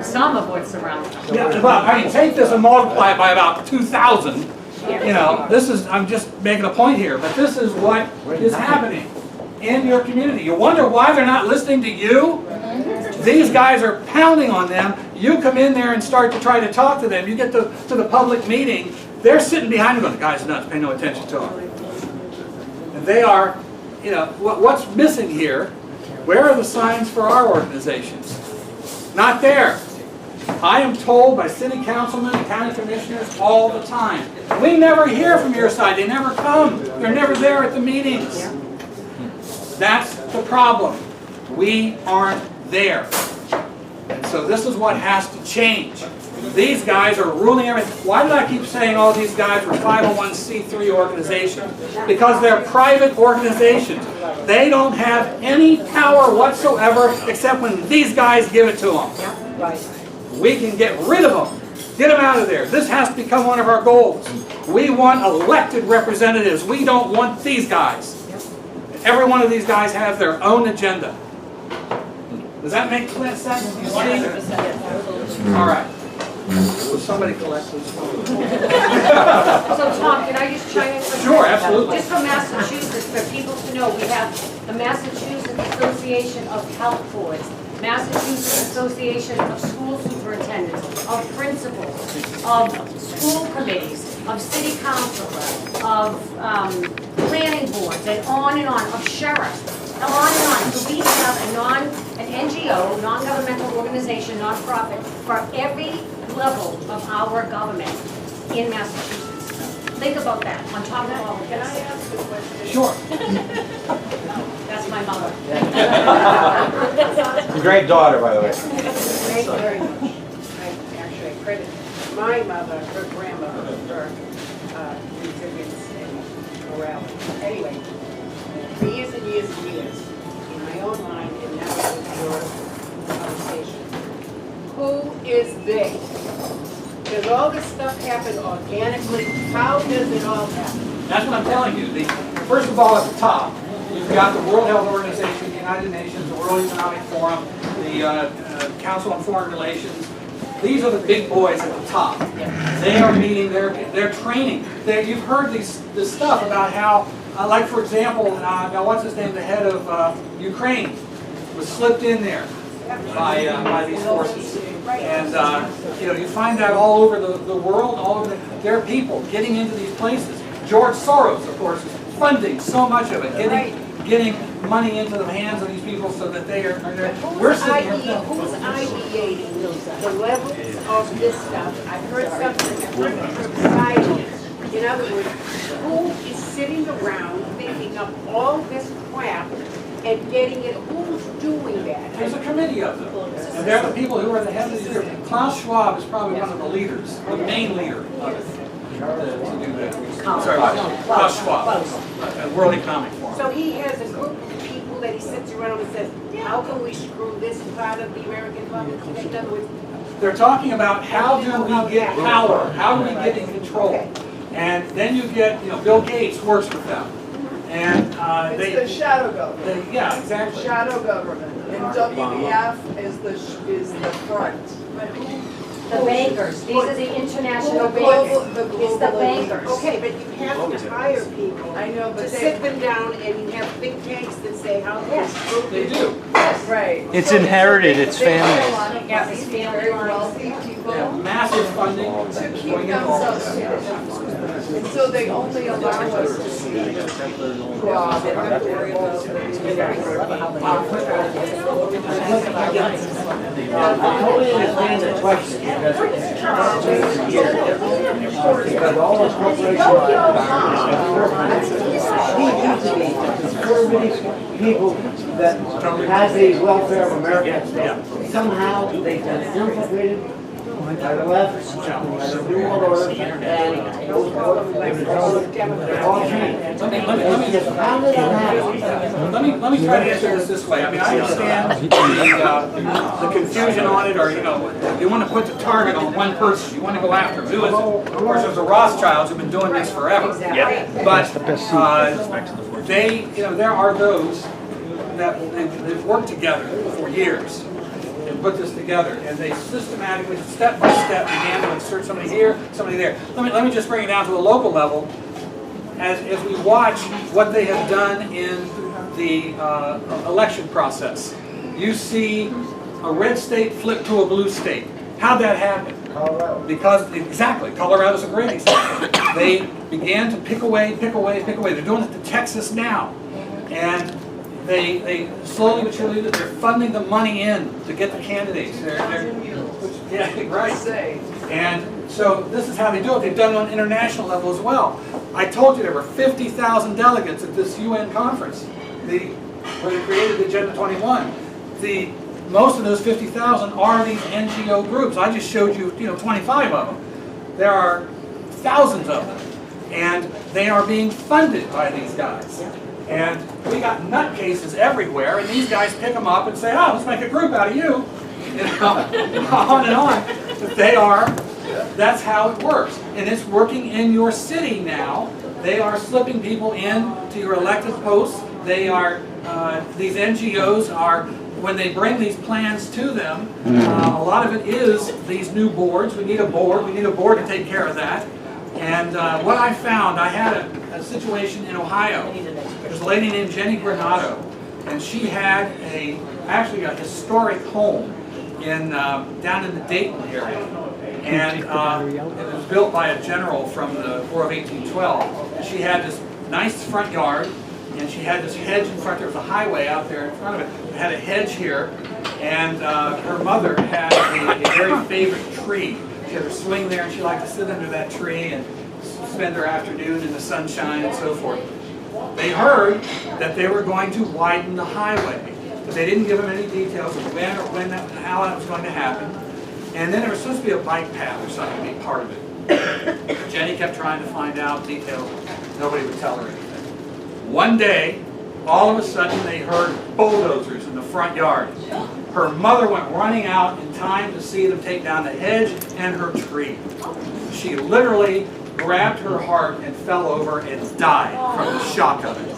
Some of what surrounds them. Yeah, well, I mean, take this and multiply it by about 2,000. You know, this is, I'm just making a point here, but this is what is happening in your community. You wonder why they're not listening to you? These guys are pounding on them. You come in there and start to try to talk to them. You get to the public meeting. They're sitting behind you going, the guy's nuts, pay no attention to him. And they are, you know, what's missing here? Where are the signs for our organizations? Not there. I am told by city councilmen and county commissioners all the time, we never hear from your side. They never come. They're never there at the meetings. That's the problem. We aren't there. And so this is what has to change. These guys are ruling everything. Why did I keep saying all these guys were 501c3 organizations? Because they're private organizations. They don't have any power whatsoever except when these guys give it to them. We can get rid of them. Get them out of there. This has to become one of our goals. We want elected representatives. We don't want these guys. Every one of these guys has their own agenda. Does that make sense? You see? All right. Will somebody collect this? So Tom, can I just chime in for a second? Sure, absolutely. Just for Massachusetts, for people to know, we have the Massachusetts Association of Health Boards, Massachusetts Association of School Superintendents, of Principals, of School Committees, of City Council, of Planning Boards, and on, of Sheriffs, and on. So we have an NGO, non-governmental organization, non-profit, for every level of our government in Massachusetts. Think about that, on top of all of this. Can I ask a question? Sure. That's my mother. Great daughter, by the way. Thank you very much. I credit my mother, her grandmother, for resilience and morale. Anyway, for years and years and years, in my own mind, and now with your conversation, who is they? Does all this stuff happen organically? How does it all happen? That's what I'm telling you. First of all, at the top, you've got the World Health Organization, the United Nations, the World Economic Forum, the Council on Foreign Relations. These are the big boys at the top. They are meeting, they're training. You've heard this stuff about how, like for example, now what's his name, the head of Ukraine was slipped in there by these forces. And you know, you find that all over the world, there are people getting into these places. George Soros, of course, is funding so much of it, getting money into the hands of these people so that they are we're sitting here. Who's ideating the levels of this stuff? I've heard something different from society. In other words, who is sitting around thinking up all this crap and getting it, who's doing that? There's a committee of them, and they're the people who are the head of these groups. Klaus Schwab is probably one of the leaders, the main leader of it, to do that. Sorry, Klaus Schwab, World Economic Forum. So he has a group of people that he sits around and says, how can we screw this part of the American public? In other words, They're talking about how do we get power, how do we get in control. And then you get, Bill Gates works with them. And It's the shadow government. yeah, exactly. Shadow government. And WEF is the front. The bankers, these are the international The global- bankers. the It's global the bankers. okay, but you have to hire people I know, to but sit they, them down and you have think tanks that say, how can we screw They this? do. right. It's inherited, it's They pay a family. lot of Yeah, money, it's family very lines. wealthy people They have massive funding to keep going into all themselves this. safe. And so they only allow us to see Rob, they don't have to worry about I totally understand the question because all the corporations conservative people that has the welfare of America. Somehow they've been infiltrated by the left, by the New World Order, and those all changed. How did that happen? Let me try to answer this way. I mean, I understand the confusion on it, or you want to put the target on one person. You want to go after who is it? Of course, there's the Rothschilds who've been doing this forever. But there are those that they've worked together for years and put this together, and they systematically, step by step, began to insert somebody here, somebody there. Let me just bring it down to a local level. As we watch what they have done in the election process, you see a red state flip to a blue state. How'd that happen? Colorado. Because, exactly, Colorado's a great example. They began to pick away, pick away, pick away. They're doing it to Texas now. And they slowly but surely, they're funding the money in to get the candidates. Yeah, right. And so this is how they do it. They've done it on international level as well. I told you there were 50,000 delegates at this UN conference, where they created the Agenda 21. Most of those 50,000 are these NGO groups. I just showed you, 25 of them. There are thousands of them, and they are being funded by these guys. And we got nutcases everywhere, and these guys pick them up and say, "Oh, let's make a group out of you," on and on. But that's how it works, and it's working in your city now. They are slipping people in to your elected posts. They are these NGOs are. When they bring these plans to them, a lot of it is these new boards. We need a board. We need a board to take care of that. And what I found, I had a situation in Ohio. There's a lady named Jenny Granado, and she had actually a historic home down in the Dayton area. And it was built by a general from the War of 1812. And she had this nice front yard, and she had this hedge in front. There was a highway out there in front of it. It had a hedge here, and her mother had a very favorite tree. She had her swing there, and she liked to sit under that tree and spend her afternoon in the sunshine and so forth. They heard that they were going to widen the highway, but they didn't give them any details of how that was going to happen. And then there was supposed to be a bike path or something to be part of it. Jenny kept trying to find out details. Nobody would tell her anything. One day, all of a sudden, they heard bulldozers in the front yard. Her mother went running out in time to see them take down the hedge and her tree. She literally grabbed her heart and fell over and died from the shock of it.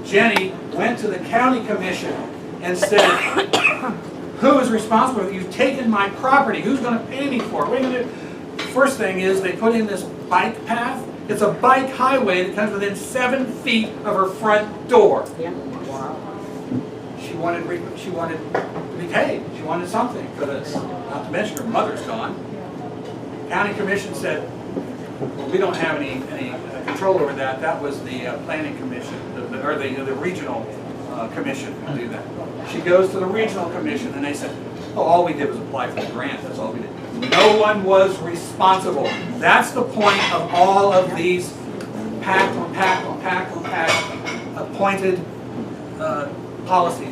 Jenny went to the county commission and said, "Who is responsible? You've taken my property. Who's going to pay me for it? What are you going to do?" First thing is they put in this bike path. It's a bike highway that comes within 7 feet of her front door. She wanted to be paid. She wanted something for this. Not to mention her mother's gone. County commission said, "Well, we don't have any control over that. That was the planning commission, or the regional commission to do that." She goes to the regional commission, and they said, "Oh, all we did was apply for the grant. That's all we did." No one was responsible. That's the point of all of these pack on pack on pack on pack. appointed policy,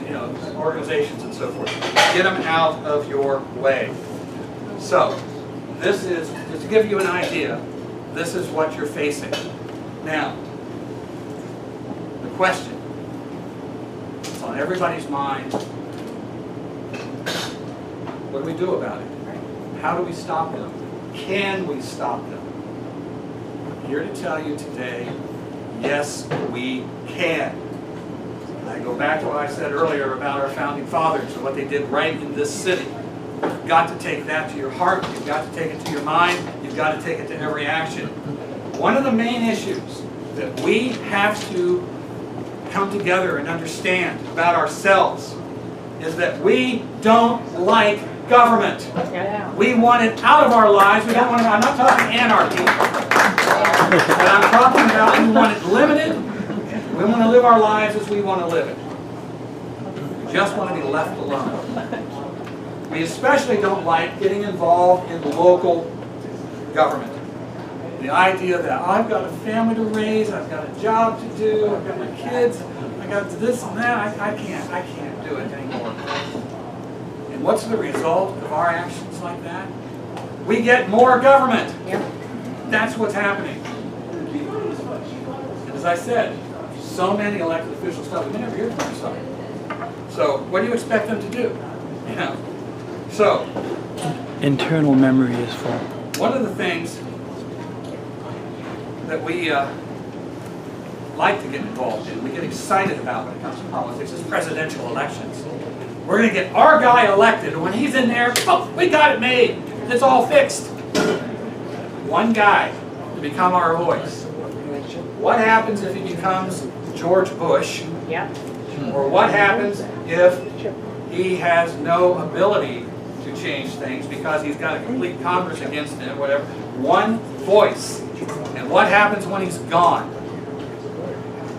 organizations and so forth. Get them out of your way. So, this is, just to give you an idea, this is what you're facing. Now, the question, it's on everybody's mind, what do we do about it? How do we stop them? Can we stop them? I'm here to tell you today, yes, we can. I go back to what I said earlier about our founding fathers and what they did right in this city. You've got to take that to your heart. You've got to take it to your mind. You've got to take it to every action. One of the main issues that we have to come together and understand about ourselves is that we don't like government. We want it out of our lives. We don't want it, I'm not talking anarchy, but I'm talking about we want it limited. We want to live our lives as we want to live it. We just want to be left alone. We especially don't like getting involved in local government. The idea that I've got a family to raise, I've got a job to do, I've got my kids, I got this and that, I can't do it anymore. And what's the result of our actions like that? We get more government. That's what's happening. And as I said, so many elected officials stuff, we never hear from them. So what do you expect them to do? So internal memory is full. One of the things that we like to get involved in, we get excited about when it comes to politics, is presidential elections. We're going to get our guy elected, and when he's in there, oh, we got it made. It's all fixed. One guy to become our voice. What happens if he becomes George Bush? Yeah. Or what happens if he has no ability to change things because he's got a complete Congress against him, whatever? One voice. And what happens when he's gone?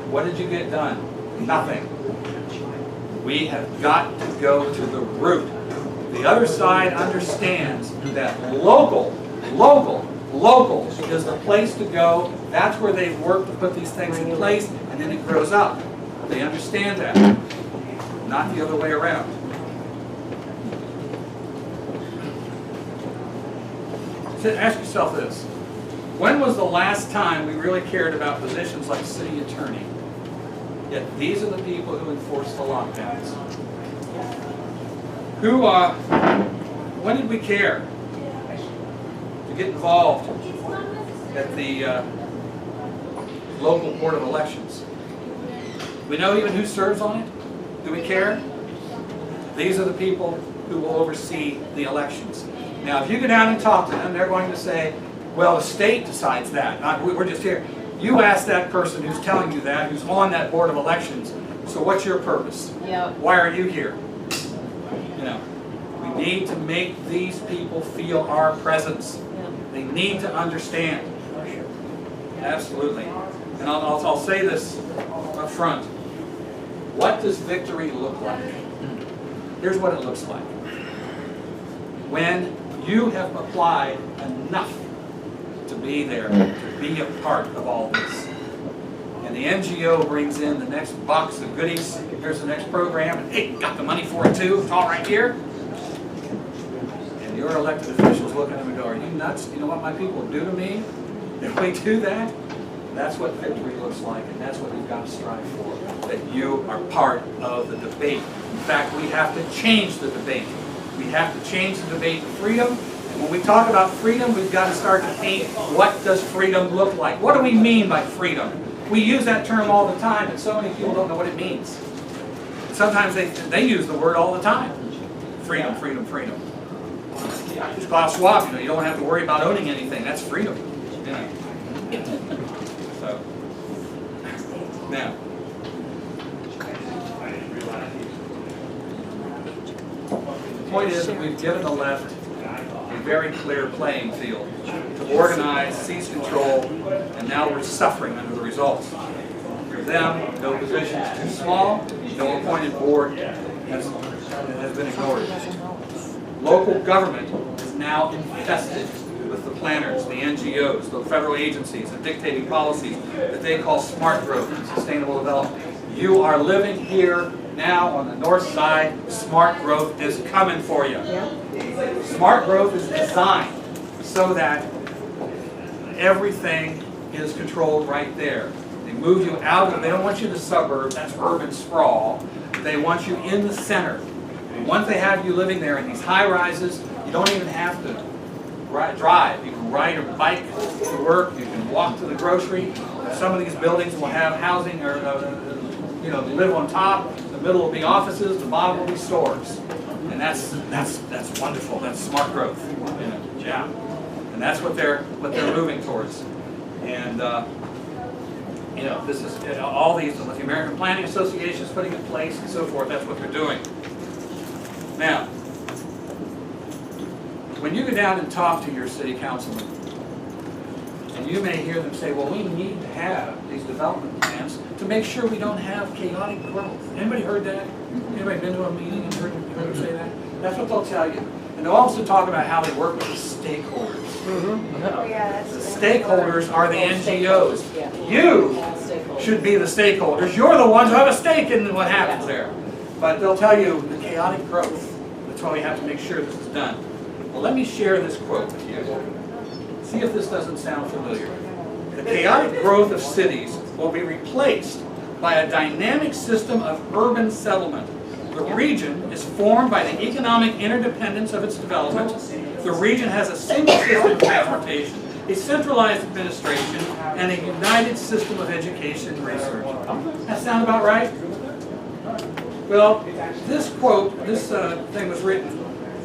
What did you get done? Nothing. We have got to go to the root. The other side understands that local is the place to go. That's where they've worked to put these things in place, and then it grows up. They understand that. Not the other way around. So ask yourself this. When was the last time we really cared about positions like city attorney? Yet these are the people who enforce the lockdowns. When did we care to get involved at the local board of elections? We know even who serves on it? Do we care? These are the people who will oversee the elections. Now, if you go down and talk to them, they're going to say, well, the state decides that. We're just here. You ask that person who's telling you that, who's on that board of elections, so what's your purpose? Yep. Why are you here? We need to make these people feel our presence. They need to understand. Absolutely. And I'll say this up front. What does victory look like? Here's what it looks like. When you have applied enough to be there, to be a part of all this. And the NGO brings in the next box of goodies. Here's the next program. And hey, got the money for it too. It's all right here. And your elected officials look at them and go, are you nuts? You know what my people do to me? If we do that, that's what victory looks like. And that's what we've got to strive for. That you are part of the debate. In fact, we have to change the debate. We have to change the debate to freedom. And when we talk about freedom, we've got to start to paint what does freedom look like. What do we mean by freedom? We use that term all the time, and so many people don't know what it means. Sometimes they use the word all the time. Freedom, freedom, freedom. Just Klaus Schwab, you don't have to worry about owning anything. That's freedom. So, now. The point is that we've given the left a very clear playing field to organize, seize control, and now we're suffering under the results. For them, no position is too small, no appointed board has been ignored. Local government is now infested with the planners, the NGOs, the federal agencies, the dictating policies that they call smart growth and sustainable development. You are living here now on the north side. Smart growth is coming for you. Smart growth is designed so that everything is controlled right there. They move you out of, they don't want you in the suburbs, that's urban sprawl. They want you in the center. And once they have you living there in these high rises, you don't even have to drive. You can ride or bike to work, you can walk to the grocery. Some of these buildings will have housing or live on top, the middle will be offices, the bottom will be stores. And that's wonderful, that's smart growth. Yeah. And that's what they're moving towards. And this is all these, what the American Planning Association is putting in place and so forth, that's what they're doing. Now, when you go down and talk to your city councilman, and you may hear them say, well, we need to have these development plans to make sure we don't have chaotic growth. Anybody heard that? Anybody been to a meeting and heard them say that? That's what they'll tell you. And they'll also talk about how they work with the stakeholders. The stakeholders are the NGOs. You should be the stakeholders. You're the ones who have a stake in what happens there. But they'll tell you the chaotic growth. That's why we have to make sure this is done. Well, let me share this quote with you. See if this doesn't sound familiar. The chaotic growth of cities will be replaced by a dynamic system of urban settlement. The region is formed by the economic interdependence of its development. The region has a single system of transportation, a centralized administration, and a united system of education and research. That sound about right? Well, this quote, this thing was written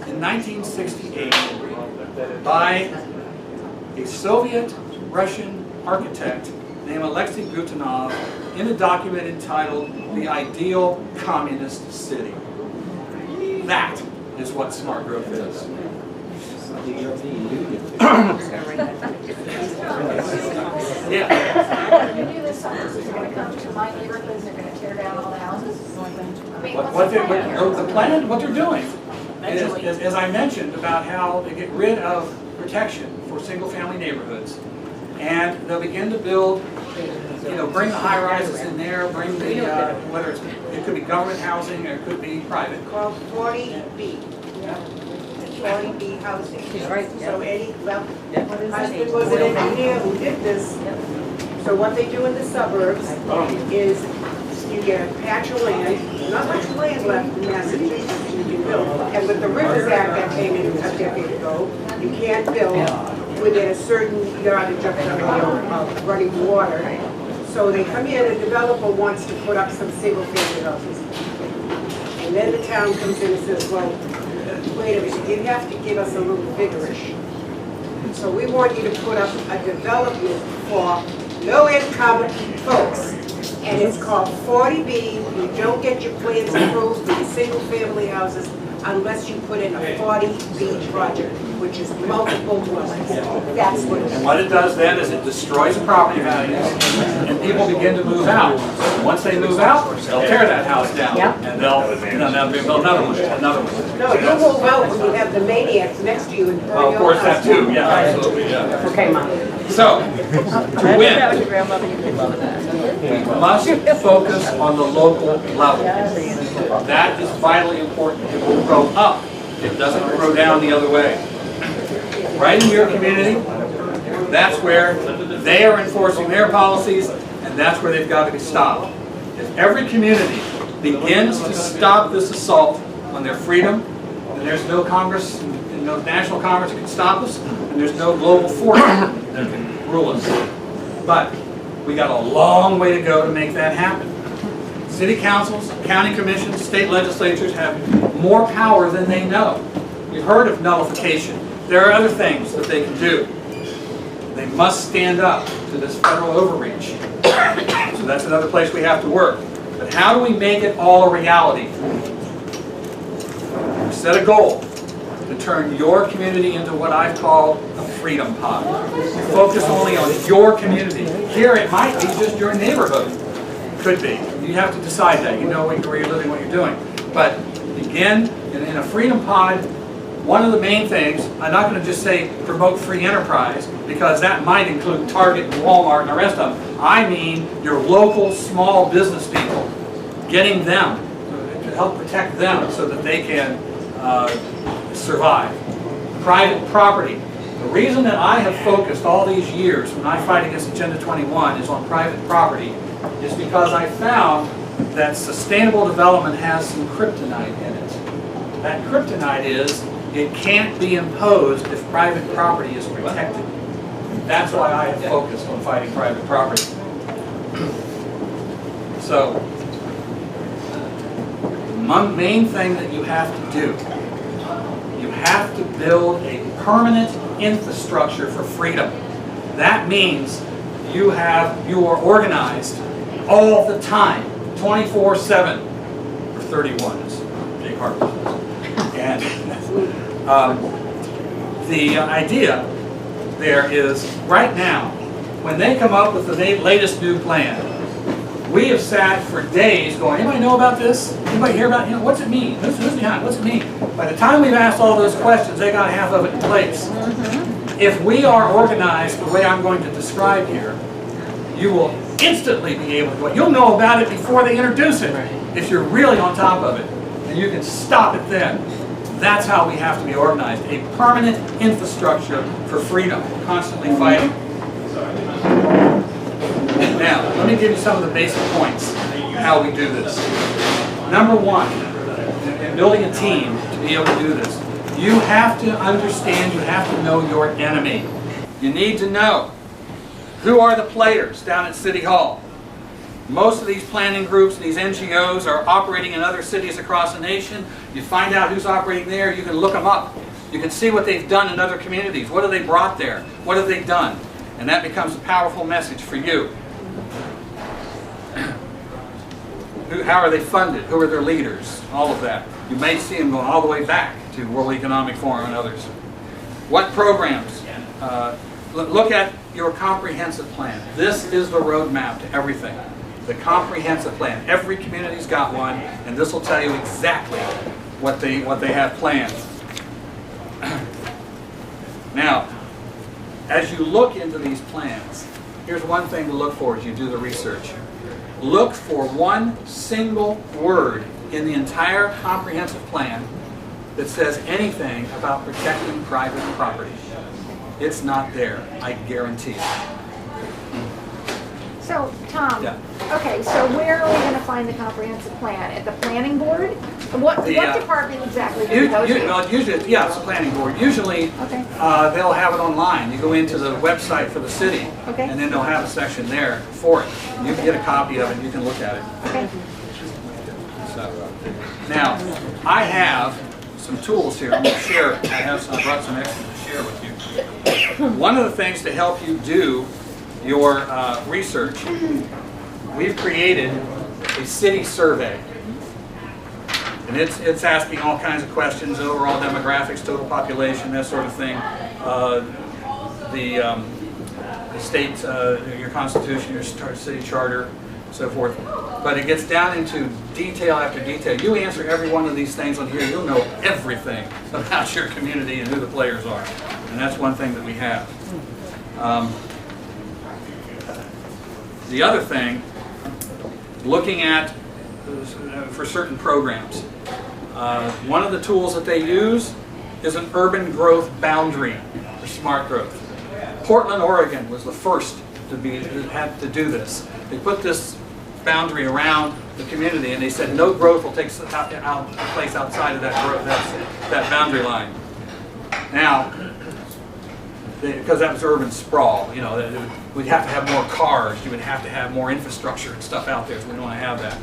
in 1968 by a Soviet-Russian architect named Alexei Gutanov in a document entitled The Ideal Communist City. That is what smart growth is. Yeah. When you do this, is it going to come to my neighborhoods, they're going to tear down all the houses? I mean, The plan, what they're doing is, as I mentioned, about how they get rid of protection for single-family neighborhoods, and they'll begin to build, bring the high-rises in there, bring the, whether it could be government housing or it could be private. Called 40B. 40B housing. She's right. So Eddie, husband was an engineer who did this. So what they do in the suburbs is you get a patch of land, not much land left in Massachusetts you can build. And with the Rivers Act that came in a decade ago, you can't build within a certain yardage of running water. So they come in, a developer wants to put up some single-family houses. And then the town comes in and says, well, wait a minute, you have to give us a little vigorish. So we want you to put up a development for low-income folks. And it's called 40B. You don't get your plans approved for your single-family houses unless you put in a 40B project, which is multiple dwellings. That's what it is. And what it does then is it destroys the property values, and people begin to move out. Once they move out, they'll tear that house down, and they'll build another one. No, you move out when you have the maniacs next to you and burn your house. Of course, that too. Yeah, absolutely. Yeah. Okay, Mom. So, to win, we must focus on the local level. That is vitally important. It will grow up. It doesn't grow down the other way. Right in your community, that's where they are enforcing their policies, and that's where they've got to be stopped. If every community begins to stop this assault on their freedom, then there's no Congress, and no national Congress that can stop us, and there's no global force that can rule us. But we got a long way to go to make that happen. City councils, county commissions, state legislatures have more power than they know. You've heard of nullification. There are other things that they can do. They must stand up to this federal overreach. So that's another place we have to work. But how do we make it all a reality? Set a goal to turn your community into what I've called a freedom pod. Focus only on your community. Here it might be just your neighborhood. Could be. You have to decide that. You know where you're living, what you're doing. But begin in a freedom pod. One of the main things, I'm not going to just say promote free enterprise, because that might include Target and Walmart and the rest of them. I mean your local small business people. getting them, to help protect them so that they can survive. Private property. The reason that I have focused all these years when I fight against Agenda 21 is on private property is because I found that sustainable development has some kryptonite in it. That kryptonite is it can't be imposed if private property is protected. That's why I have focused on fighting private property. So, the main thing that you have to do, you have to build a permanent infrastructure for freedom. That means you are organized all the time, 24/7, or 31, as Jake Harper says. And the idea there is, right now, when they come up with the latest new plan, we have sat for days going, anybody know about this? Anybody hear about it? What's it mean? Who's behind it? What's it mean? By the time we've asked all those questions, they got half of it in place. If we are organized the way I'm going to describe here, you will instantly be able to, you'll know about it before they introduce it, if you're really on top of it, and you can stop it then. That's how we have to be organized, a permanent infrastructure for freedom, constantly fighting. Now, let me give you some of the basic points how we do this. Number one, in building a team to be able to do this, you have to understand, you have to know your enemy. You need to know who are the players down at City Hall. Most of these planning groups, these NGOs are operating in other cities across the nation. You find out who's operating there, you can look them up. You can see what they've done in other communities. What have they brought there? What have they done? And that becomes a powerful message for you. How are they funded? Who are their leaders? All of that. You may see them going all the way back to World Economic Forum and others. What programs? Look at your comprehensive plan. This is the roadmap to everything. The comprehensive plan. Every community's got one, and this will tell you exactly what they have planned. Now, as you look into these plans, here's one thing to look for as you do the research. Look for one single word in the entire comprehensive plan that says anything about protecting private property. It's not there, I guarantee it. So, Tom, Yeah. okay, so where are we going to find the comprehensive plan? At the planning board? What department exactly do we go to? Well, usually, yeah, it's the planning board. Usually, Okay. they'll have it online. You go into the website for the city, Okay. and then they'll have a section there for it. You can get a copy of it, and you can look at it. Okay. So, now, I have some tools here. I'm going to share. I brought some extra to share with you. One of the things to help you do your research, we've created a city survey. And it's asking all kinds of questions, overall demographics, total population, that sort of thing. The state, your constitution, your city charter, so forth. But it gets down into detail after detail. You answer every one of these things on here, you'll know everything about your community and who the players are. And that's one thing that we have. The other thing, looking at for certain programs. One of the tools that they use is an urban growth boundary for smart growth. Portland, Oregon was the first to have to do this. They put this boundary around the community, and they said no growth will take place outside of that boundary line. Now, because that was urban sprawl, you know, we'd have to have more cars, you would have to have more infrastructure and stuff out there, so we don't want to have that.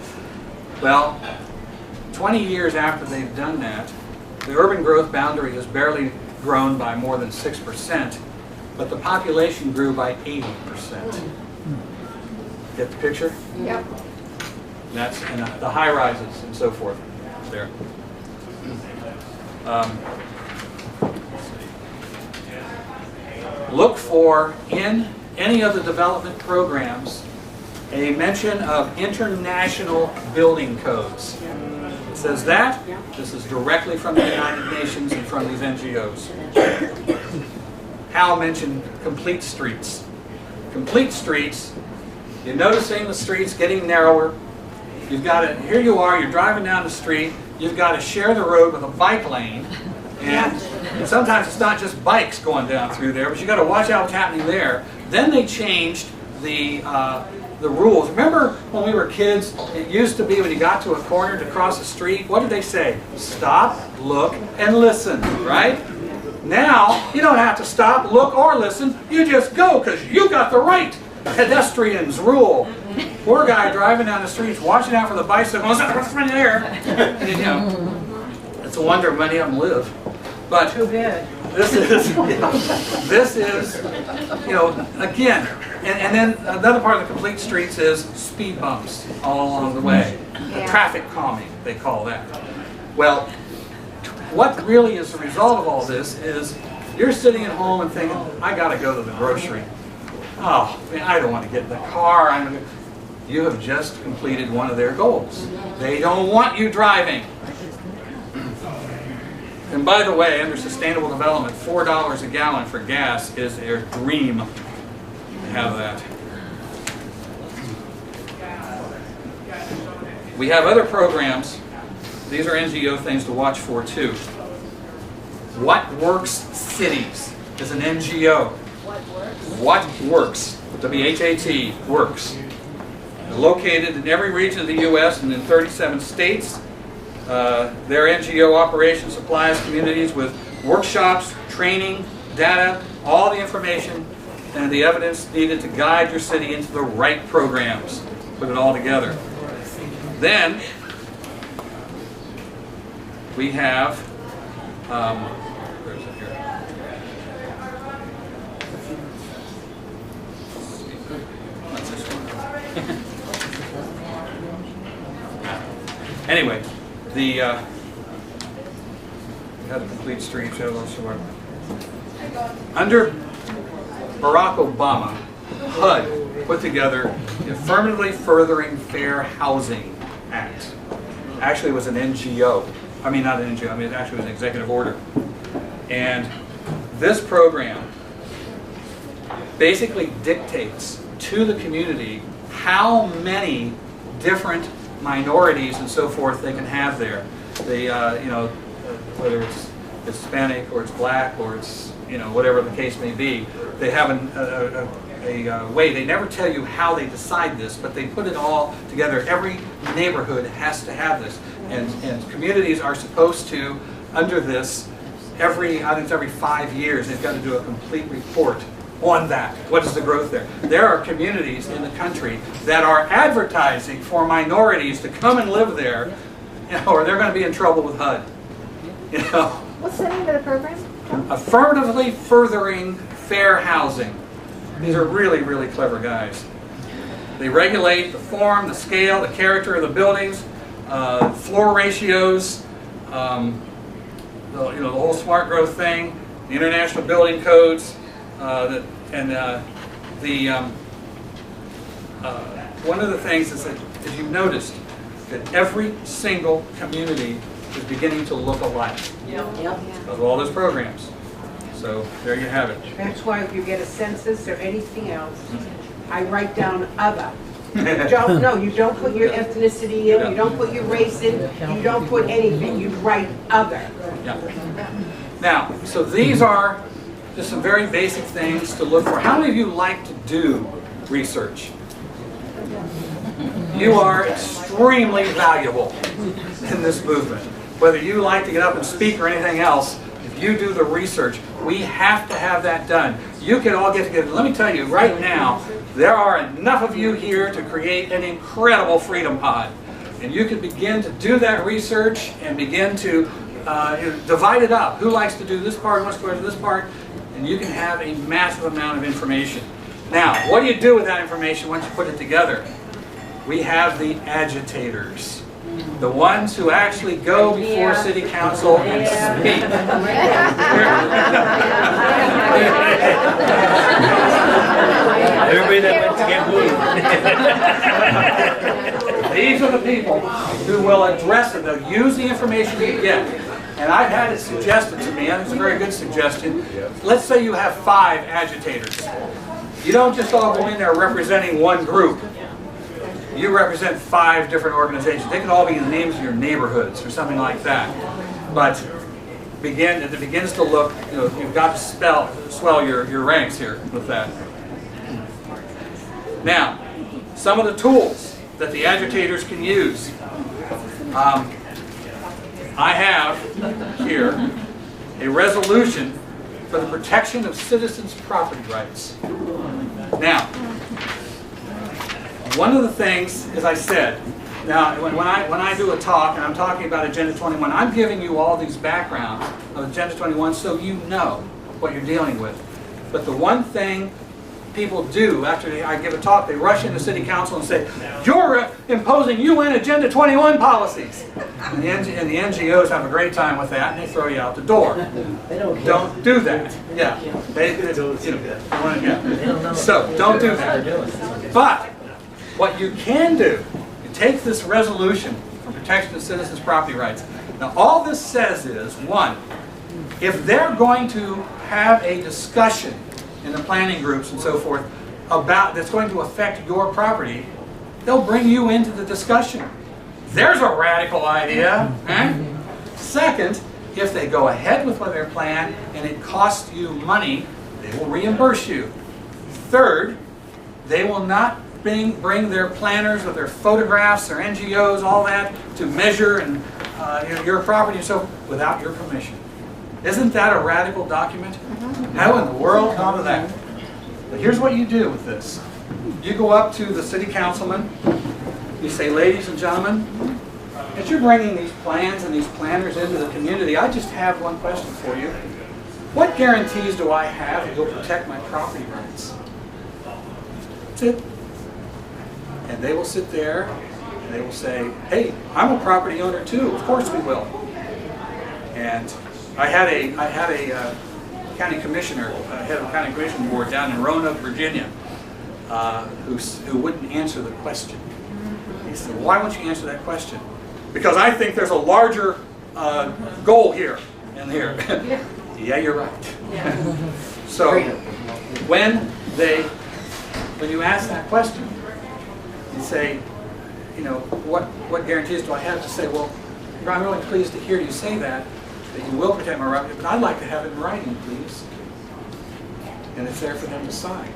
Well, 20 years after they've done that, the urban growth boundary has barely grown by more than 6%, but the population grew by 80%. Get the picture? Yep. That's in the high rises and so forth there. Look for, in any of the development programs, a mention of international building codes. It says that. This is directly from the United Nations and from these NGOs. Hal mentioned complete streets. Complete streets, you're noticing the streets getting narrower. You've got to, here you are, you're driving down the street, you've got to share the road with a bike lane, and sometimes it's not just bikes going down through there, but you've got to watch out what's happening there. Then they changed the rules. Remember when we were kids, it used to be when you got to a corner to cross the street, what did they say? Stop, look, and listen, right? Now, you don't have to stop, look, or listen. You just go because you got the right. Pedestrians rule. Poor guy driving down the streets, watching out for the bicycles. What's right there? And, you know, it's a wonder many of them live. But Too bad. this is, you know, again, and then another part of the complete streets is speed bumps all along the way. Traffic calming, they call that. Well, what really is the result of all this is you're sitting at home and thinking, I got to go to the grocery. Oh, man, I don't want to get in the car. You have just completed one of their goals. They don't want you driving. And by the way, under sustainable development, $4 a gallon for gas is their dream to have that. We have other programs. These are NGO things to watch for too. What Works Cities is an NGO. What Works, W-H-A-T, Works. Located in every region of the U.S. and in 37 states. Their NGO operation supplies communities with workshops, training, data, all the information and the evidence needed to guide your city into the right programs. Put it all together. Then we have, where is it here? That's this one. Anyway, we have a complete stream show also. Under Barack Obama, HUD put together the Affirmatively Furthering Fair Housing Act. Actually, it was an NGO. I mean, not an NGO. I mean, it actually was an executive order. And this program basically dictates to the community how many different minorities and so forth they can have there. They, you know, whether it's Hispanic or it's black or it's, you know, whatever the case may be, they have a way. They never tell you how they decide this, but they put it all together. Every neighborhood has to have this, and communities are supposed to, under this, I think it's every 5 years, they've got to do a complete report on that. What is the growth there? There are communities in the country that are advertising for minorities to come and live there, you know, or they're going to be in trouble with HUD. You know, What's the name of the program? Affirmatively Furthering Fair Housing. These are really, really clever guys. They regulate the form, the scale, the character of the buildings, floor ratios, the whole smart growth thing, the international building codes, one of the things is that, as you've noticed, that every single community is beginning to look alike because of all those programs. So there you have it. That's why if you get a census or anything else, I write down other. You don't put your ethnicity in, you don't put your race in, you don't put anything, you write other. Yeah. Now, so these are just some very basic things to look for. How many of you like to do research? You are extremely valuable in this movement. Whether you like to get up and speak or anything else, if you do the research, we have to have that done. You can all get together. Let me tell you, right now, there are enough of you here to create an incredible Freedom Pod. And you can begin to do that research and begin to divide it up. Who likes to do this part, who wants to go to this part? And you can have a massive amount of information. Now, what do you do with that information once you put it together? We have the agitators. The ones who actually go before city council and speak. Everybody that went to get moved. These are the people who will address it. They'll use the information you get. And I've had it suggested to me, and it's a very good suggestion. Let's say you have 5 agitators. You don't just all go in there representing one group. you represent 5 different organizations. They can all be the names of your neighborhoods or something like that. But it begins to look, you've got to swell your ranks here with that. Now, some of the tools that the agitators can use. I have here a resolution for the protection of citizens' property rights. Now, one of the things, as I said, now when I do a talk and I'm talking about Agenda 21, I'm giving you all these backgrounds of Agenda 21 so you know what you're dealing with. But the one thing people do after I give a talk, they rush into City Council and say, "You're imposing UN Agenda 21 policies." And the NGOs have a great time with that, and they throw you out the door. Don't do that. Yeah. So don't do that. But what you can do, you take this resolution for protection of citizens' property rights. Now all this says is, 1, if they're going to have a discussion in the planning groups and so forth about that's going to affect your property, they'll bring you into the discussion. There's a radical idea. Eh? Second, if they go ahead with their plan and it costs you money, they will reimburse you. Third, they will not bring their planners with their photographs, their NGOs, all that, to measure and your property and so forth without your permission. Isn't that a radical document? How in the world thought of that? But here's what you do with this. You go up to the city councilman, you say, "Ladies and gentlemen, as you're bringing these plans and these planners into the community, I just have one question for you. What guarantees do I have that you'll protect my property rights?" That's it. And they will sit there and they will say, "Hey, I'm a property owner too. Of course we will." And I had a county commissioner, head of a county commission board down in Roanoke, Virginia, who wouldn't answer the question. He said, "Why won't you answer that question?" "Because I think there's a larger goal here and here." Yeah, you're right. So when you ask that question, you say, what guarantees do I have to say? "Well, I'm really pleased to hear you say that you will protect my property, but I'd like to have it in writing, please." And it's there for them to sign.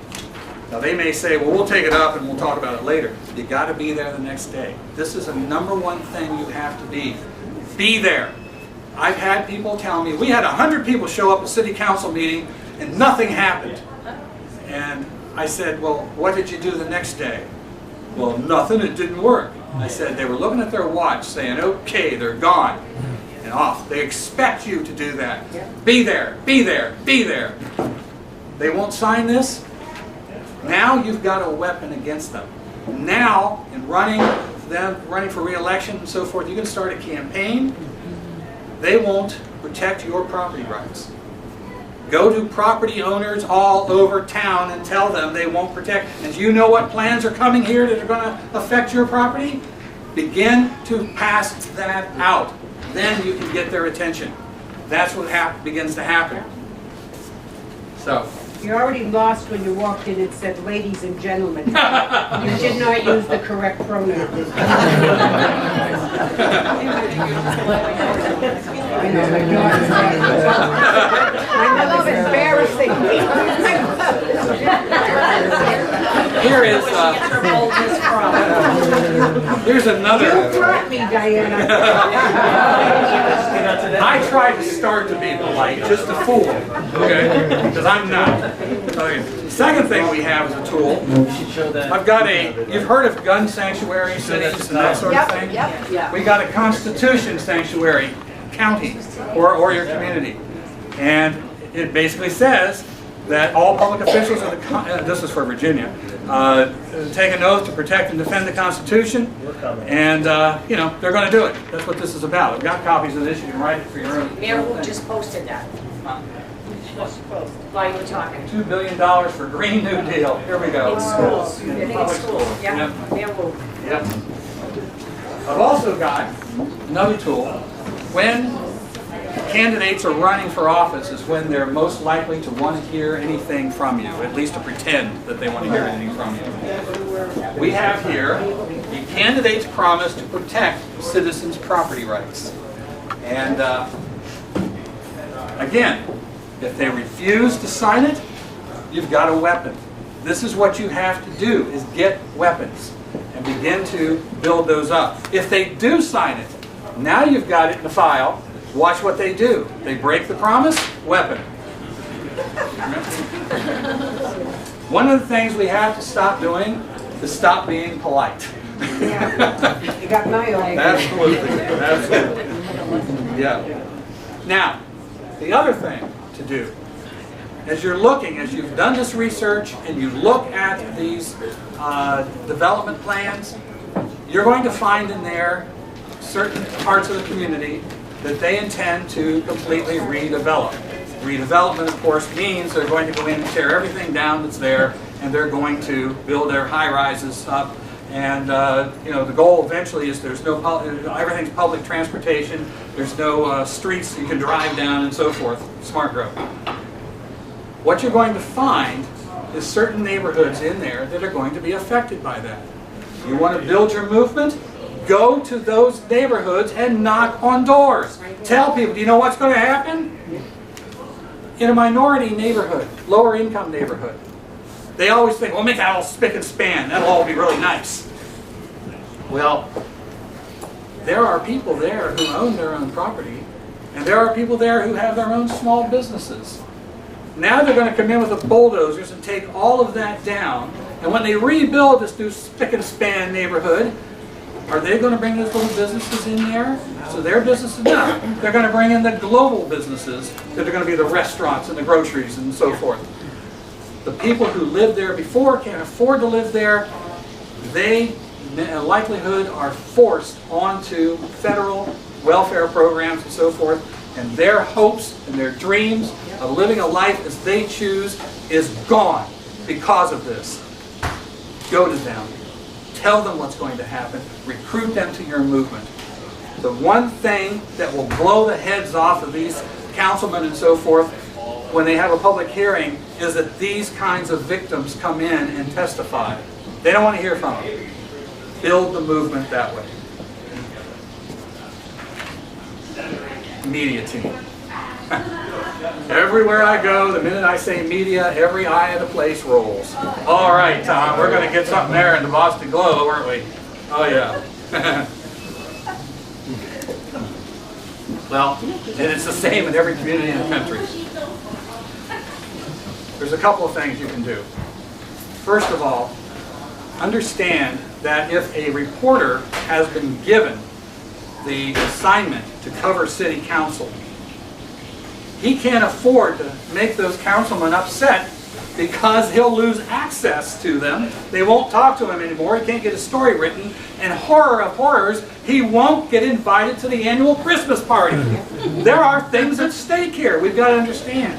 Now they may say, "Well, we'll take it up and we'll talk about it later." You got to be there the next day. This is a #1 thing you have to be. Be there. I've had people tell me, we had 100 people show up at a city council meeting and nothing happened. And I said, "Well, what did you do the next day?" "Well, nothing, it didn't work." I said, "They were looking at their watch saying, okay, they're gone." And off. They expect you to do that. Be there, be there, be there. They won't sign this. Now you've got a weapon against them. Now, in running for re-election and so forth, you can start a campaign. They won't protect your property rights. Go to property owners all over town and tell them they won't protect. And you know what plans are coming here that are going to affect your property? Begin to pass that out. Then you can get their attention. That's what begins to happen. So. You already lost when you walked in and said, "Ladies and gentlemen." You did not use the correct pronoun. My mother's embarrassing me. Here's another. You brought me, Diana. I tried to start to be polite, just to fool them, okay? Because I'm not. Okay. The second thing we have as a tool, I've got you've heard of gun sanctuary cities and that sort of thing? Yep. We got a constitution sanctuary county or your community. And it basically says that all public officials of this is for Virginia, take an oath to protect and defend the Constitution, and they're going to do it. That's what this is about. I've got copies of this. You can write it for your own. Mayor Wu just posted that. While you were talking. $2 billion for Green New Deal. Here we go. In schools. I think it's schools. Yeah. Yep. Mayor Wu. Yep. I've also got another tool. When candidates are running for office is when they're most likely to want to hear anything from you, at least to pretend that they want to hear anything from you. We have here a Candidates promise to protect citizens' property rights. And again, if they refuse to sign it, you've got a weapon. This is what you have to do, is get weapons and begin to build those up. If they do sign it, now you've got it in the file. Watch what they do. They break the promise, weapon. One of the things we have to stop doing is stop being polite. You got my leg. Absolutely. Absolutely. Yeah. Now, the other thing to do, as you're looking, as you've done this research and you look at these development plans, you're going to find in there certain parts of the community that they intend to completely redevelop. Redevelopment, of course, means they're going to go in and tear everything down that's there, and they're going to build their high-rises up. And the goal eventually is there's no everything's public transportation. There's no streets you can drive down and so forth. Smart growth. What you're going to find is certain neighborhoods in there that are going to be affected by that. You want to build your movement? Go to those neighborhoods and knock on doors. Tell people, do you know what's going to happen? In a minority neighborhood, lower income neighborhood, they always think, well, make that all spick and span. That'll all be really nice. Well, there are people there who own their own property, and there are people there who have their own small businesses. Now they're going to come in with the bulldozers and take all of that down, and when they rebuild this new spick and span neighborhood, are they going to bring those little businesses in there? So their businesses, no. They're going to bring in the global businesses that are going to be the restaurants and the groceries and so forth. The people who lived there before can't afford to live there. They, in likelihood, are forced onto federal welfare programs and so forth, and their hopes and their dreams of living a life as they choose is gone because of this. Go to them. Tell them what's going to happen. Recruit them to your movement. The one thing that will blow the heads off of these councilmen and so forth when they have a public hearing is that these kinds of victims come in and testify. They don't want to hear from them. Build the movement that way. Media team. Everywhere I go, the minute I say media, every eye of the place rolls. All right, Tom, we're going to get something there in the Boston Globe, aren't we? Oh, yeah. Well, and it's the same in every community in the country. There's a couple of things you can do. First of all, understand that if a reporter has been given the assignment to cover city council, he can't afford to make those councilmen upset because he'll lose access to them. They won't talk to him anymore. He can't get a story written. And horror of horrors, he won't get invited to the annual Christmas party. There are things at stake here. We've got to understand.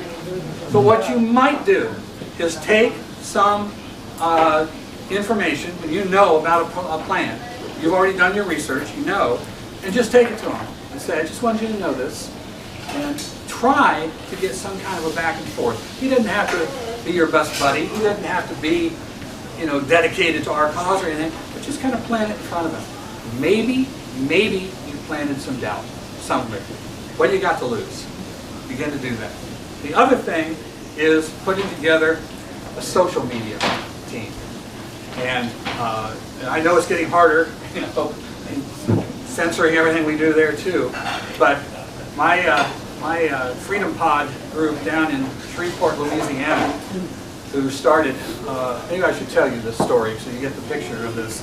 So what you might do is take some information that you know about a plan. You've already done your research, you know, and just take it to him and say, I just want you to know this. And try to get some kind of a back and forth. He doesn't have to be your best buddy. He doesn't have to be, dedicated to our cause or anything, but just kind of plant it in front of him. Maybe you planted some doubt somewhere. What do you got to lose? Begin to do that. The other thing is putting together a social media team. And I know it's getting harder, censoring everything we do there too. But my Freedom Pod group down in Shreveport, Louisiana, who started, maybe I should tell you this story so you get the picture of this.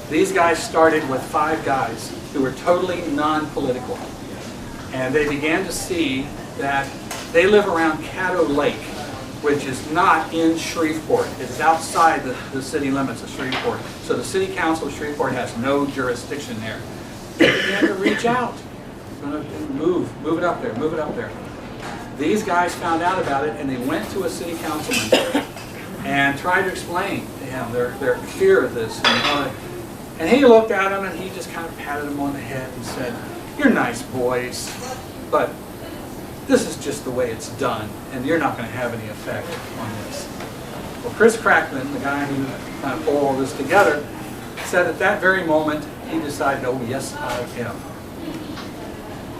These guys started with 5 guys who were totally non-political. And they began to see that they live around Caddo Lake, which is not in Shreveport. It's outside the city limits of Shreveport. So the city council of Shreveport has no jurisdiction there. They began to reach out. Move it up there, move it up there. These guys found out about it and they went to a city councilman and tried to explain to him their fear of this. And he looked at them and he just kind of patted them on the head and said, you're nice boys, but this is just the way it's done and you're not going to have any effect on this. Well, Chris Crackman, the guy who kind of pulled all this together, said at that very moment, he decided, oh yes, I am.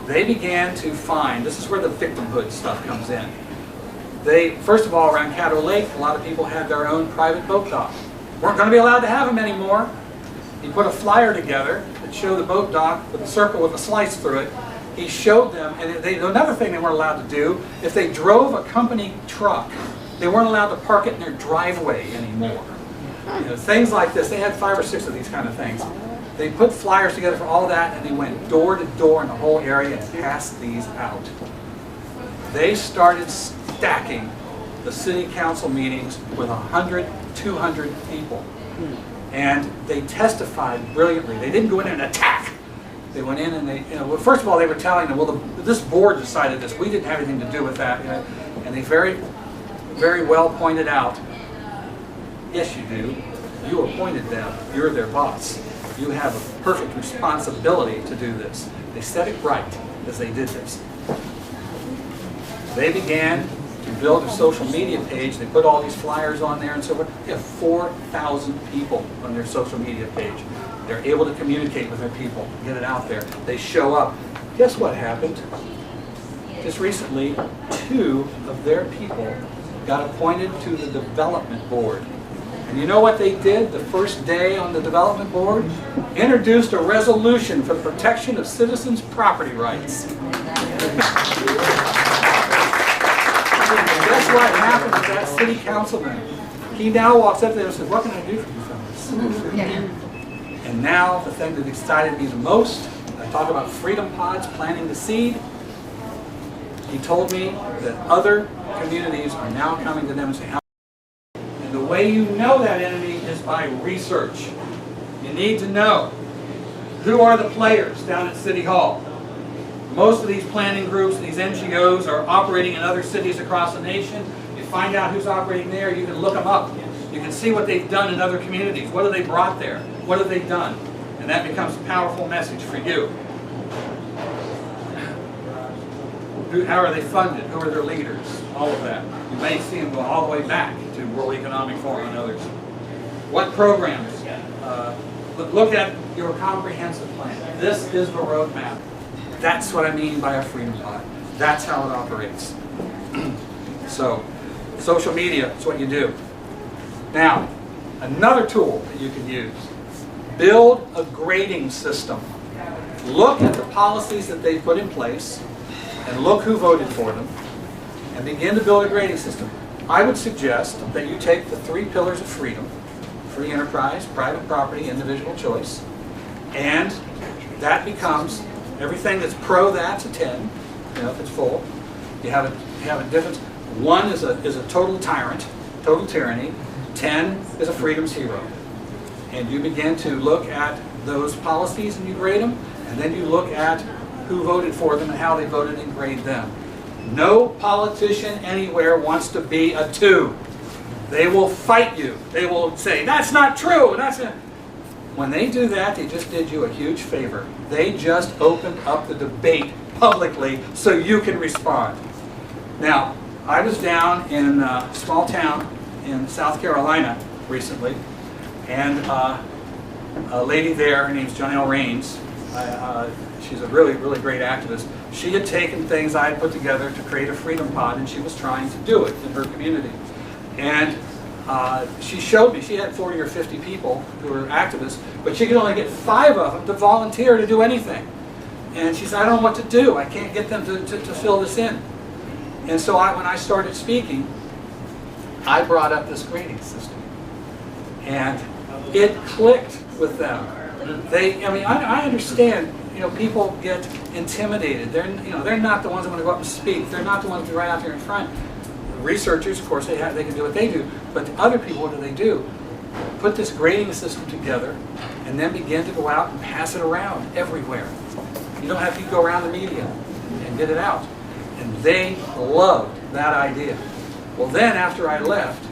They began to find, this is where the victimhood stuff comes in. They, first of all, around Caddo Lake, a lot of people had their own private boat dock. Weren't going to be allowed to have them anymore. He put a flyer together that showed the boat dock with a circle with a slice through it. He showed them, and another thing they weren't allowed to do, if they drove a company truck, they weren't allowed to park it in their driveway anymore. You know, things like this. They had 5 or 6 of these kind of things. They put flyers together for all that, and they went door to door in the whole area and passed these out. They started stacking the city council meetings with 100, 200 people. And they testified brilliantly. They didn't go in and attack. They went in and they, well, first of all, they were telling them, well, this board decided this. We didn't have anything to do with that. And they very, very well pointed out, yes, you do. You appointed them. You're their boss. You have a perfect responsibility to do this. They said it right as they did this. They began to build a social media page. They put all these flyers on there and so forth. They have 4,000 people on their social media page. They're able to communicate with their people, get it out there. They show up. Guess what happened? Just recently, 2 of their people got appointed to the development board. And you know what they did the first day on the development board? Introduced a resolution for the protection of citizens' property rights. Guess what happened to that city councilman? He now walks up there and says, what can I do for you fellas? And now the thing that excited me the most, I talk about freedom pods, planting the seed. He told me that other communities are now coming to them and saying, and the way you know that enemy is by research. You need to know who are the players down at City Hall. Most of these planning groups, these NGOs are operating in other cities across the nation. You find out who's operating there, you can look them up. You can see what they've done in other communities. What have they brought there? What have they done? And that becomes a powerful message for you. How are they funded? Who are their leaders? All of that. You may see them go all the way back to World Economic Forum and others. What programs? Look at your comprehensive plan. This is the roadmap. That's what I mean by a freedom pod. That's how it operates. So, social media is what you do. Now, another tool that you can use. Build a grading system. Look at the policies that they put in place and look who voted for them and begin to build a grading system. I would suggest that you take the 3 pillars of freedom, free enterprise, private property, individual choice, and that becomes everything that's pro that's a 10, if it's full. You have a difference. 1 is a total tyrant, total tyranny. 10 is a freedom's hero. And you begin to look at those policies and you grade them, and then you look at who voted for them and how they voted and grade them. No politician anywhere wants to be a 2. They will fight you. They will say, that's not true. When they do that, they just did you a huge favor. They just opened up the debate publicly so you can respond. Now, I was down in a small town in South Carolina recently, and a lady there, her name's Janelle Raines, she's a really, really great activist. She had taken things I had put together to create a freedom pod, and she was trying to do it in her community. And she showed me, she had 40 or 50 people who were activists, but she could only get 5 of them to volunteer to do anything. And she said, I don't know what to do. I can't get them to fill this in. And so when I started speaking, I brought up this grading system. And it clicked with them. I understand, people get intimidated. They're not the ones that want to go up and speak. They're not the ones that are right out there in front. Researchers, of course, they can do what they do. But the other people, what do? Put this grading system together and then begin to go out and pass it around everywhere. You don't have to go around the media and get it out. And they loved that idea. Well, then after I left,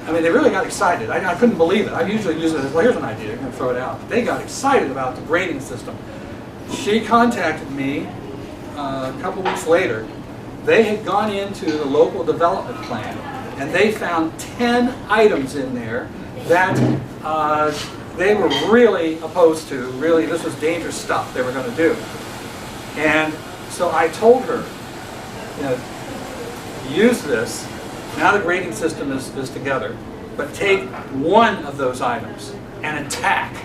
they really got excited. I couldn't believe it. I usually use it as, well, here's an idea, I'm going to throw it out. But they got excited about the grading system. She contacted me a couple weeks later. They had gone into the local development plan, and they found 10 items in there that they were really opposed to, really, this was dangerous stuff they were going to do. And so I told her, you know, use this, now the grading system is together, but take one of those items and attack.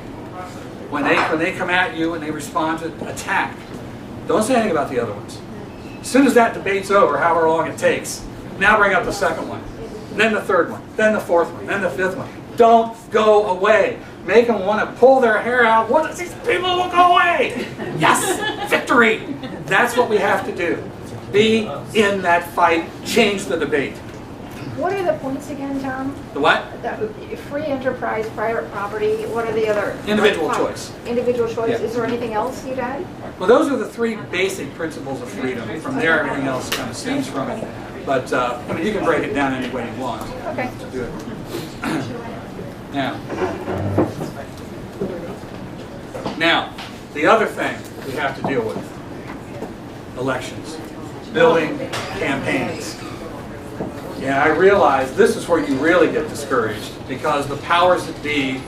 When they come at you and they respond to attack. Don't say anything about the other ones. As soon as that debate's over, however long it takes, now bring up the second one, then the third one, then the fourth one, then the fifth one. Don't go away. Make them want to pull their hair out. What? These people will go away. Yes, victory. That's what we have to do. Be in that fight. Change the debate. What are the points again, Tom? The what? The free enterprise, private property, what are the other? Individual choice. Individual choice. Yeah. Is there anything else you'd add? Well, those are the three basic principles of freedom. From there, everything else kind of stems from it. But I mean, you can break it down any way you want. Okay. To do it. Now, the other thing we have to deal with: elections, building campaigns. Yeah, I realize this is where you really get discouraged because the powers that be,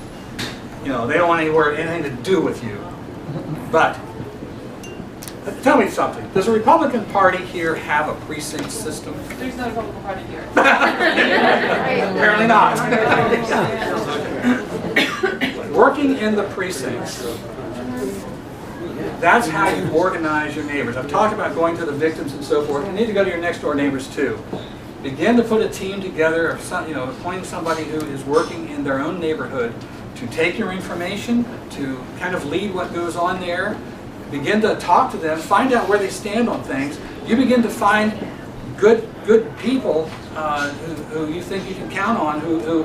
you know, they don't want anything to do with you. But tell me something. Does the Republican Party here have a precinct system? There's no Republican Party here. Apparently not. Working in the precincts, that's how you organize your neighbors. I've talked about going to the victims and so forth. You need to go to your next door neighbors too. Begin to put a team together of some, appointing somebody who is working in their own neighborhood to take your information, to kind of lead what goes on there. Begin to talk to them, find out where they stand on things. You begin to find good people who you think you can count on, who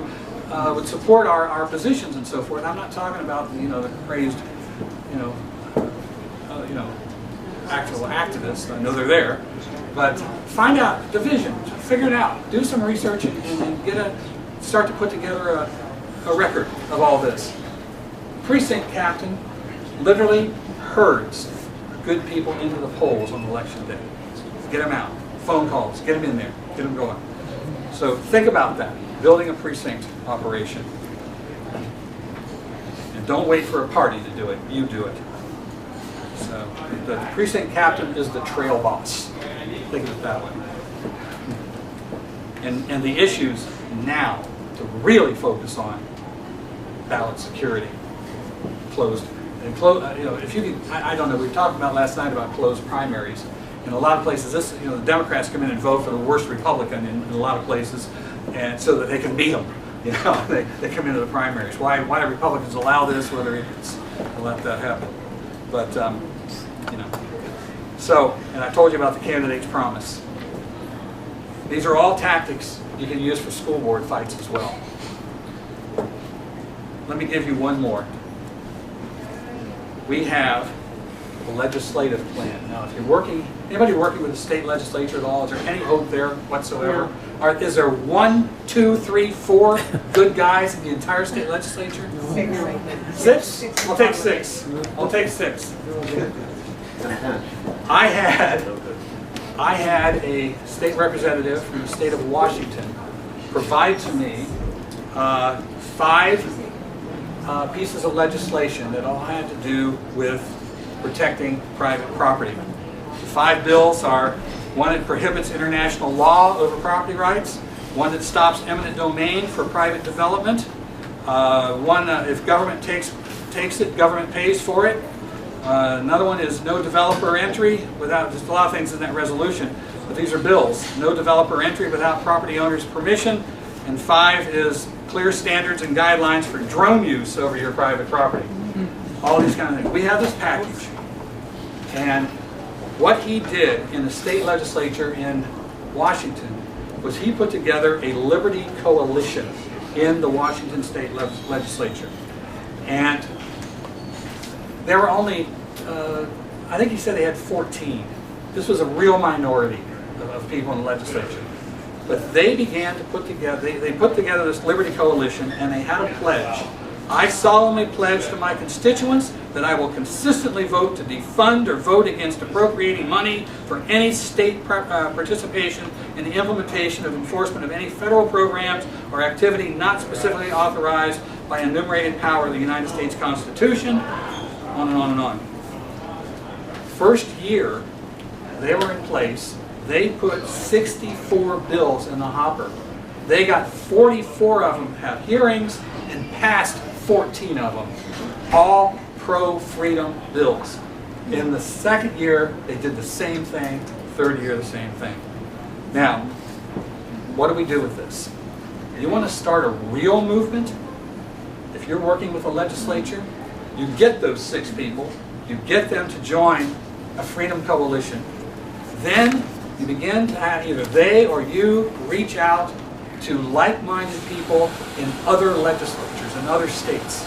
would support our positions and so forth. I'm not talking about the crazed, actual activists. I know they're there, but find out divisions, figure it out, do some research, and start to put together a record of all this. Precinct captain literally herds good people into the polls on election day. Get them out. Phone calls. Get them in there. Get them going. So think about that. Building a precinct operation. And don't wait for a party to do it. You do it. So the precinct captain is the trail boss. Think of it that way. And the issues now to really focus on: ballot security, closed. If you can, I don't know. We talked about last night about closed primaries. In a lot of places, the Democrats come in and vote for the worst Republican in a lot of places, and so that they can beat them. They come into the primaries. Why do Republicans allow this? Whether it's let that happen, but So, and I told you about the candidate's promise. These are all tactics you can use for school board fights as well. Let me give you one more. We have a legislative plan. Now, if you're working, anybody working with the state legislature at all, is there any hope there whatsoever? Is there 1, 2, 3, 4 good guys in the entire state legislature? 6? I'll take 6. I'll take 6. I had a state representative from the state of Washington provide to me 5 pieces of legislation that all had to do with protecting private property. The 5 bills are: one that prohibits international law over property rights, one that stops eminent domain for private development, one if government takes it, government pays for it. Another one is no developer entry without, just a lot of things in that resolution, but these are bills. No developer entry without property owner's permission. And 5 is clear standards and guidelines for drone use over your private property. All these kind of things. We have this package. And what he did in the state legislature in Washington was he put together a liberty coalition in the Washington state legislature. And there were only, I think he said they had 14. This was a real minority of people in the legislature. But they began to put together, they put together this Liberty Coalition, and they had a pledge. I solemnly pledge to my constituents that I will consistently vote to defund or vote against appropriating money for any state participation in the implementation of enforcement of any federal programs or activity not specifically authorized by enumerated power of the United States Constitution, on and on and on. First year they were in place, they put 64 bills in the hopper. They got 44 of them have hearings and passed 14 of them. All pro-freedom bills. In the second year, they did the same thing. Third year, the same thing. Now, what do we do with this? You want to start a real movement? If you're working with a legislature, you get those 6 people, you get them to join a freedom coalition. Then you begin to have either they or you reach out to like-minded people in other legislatures, in other states.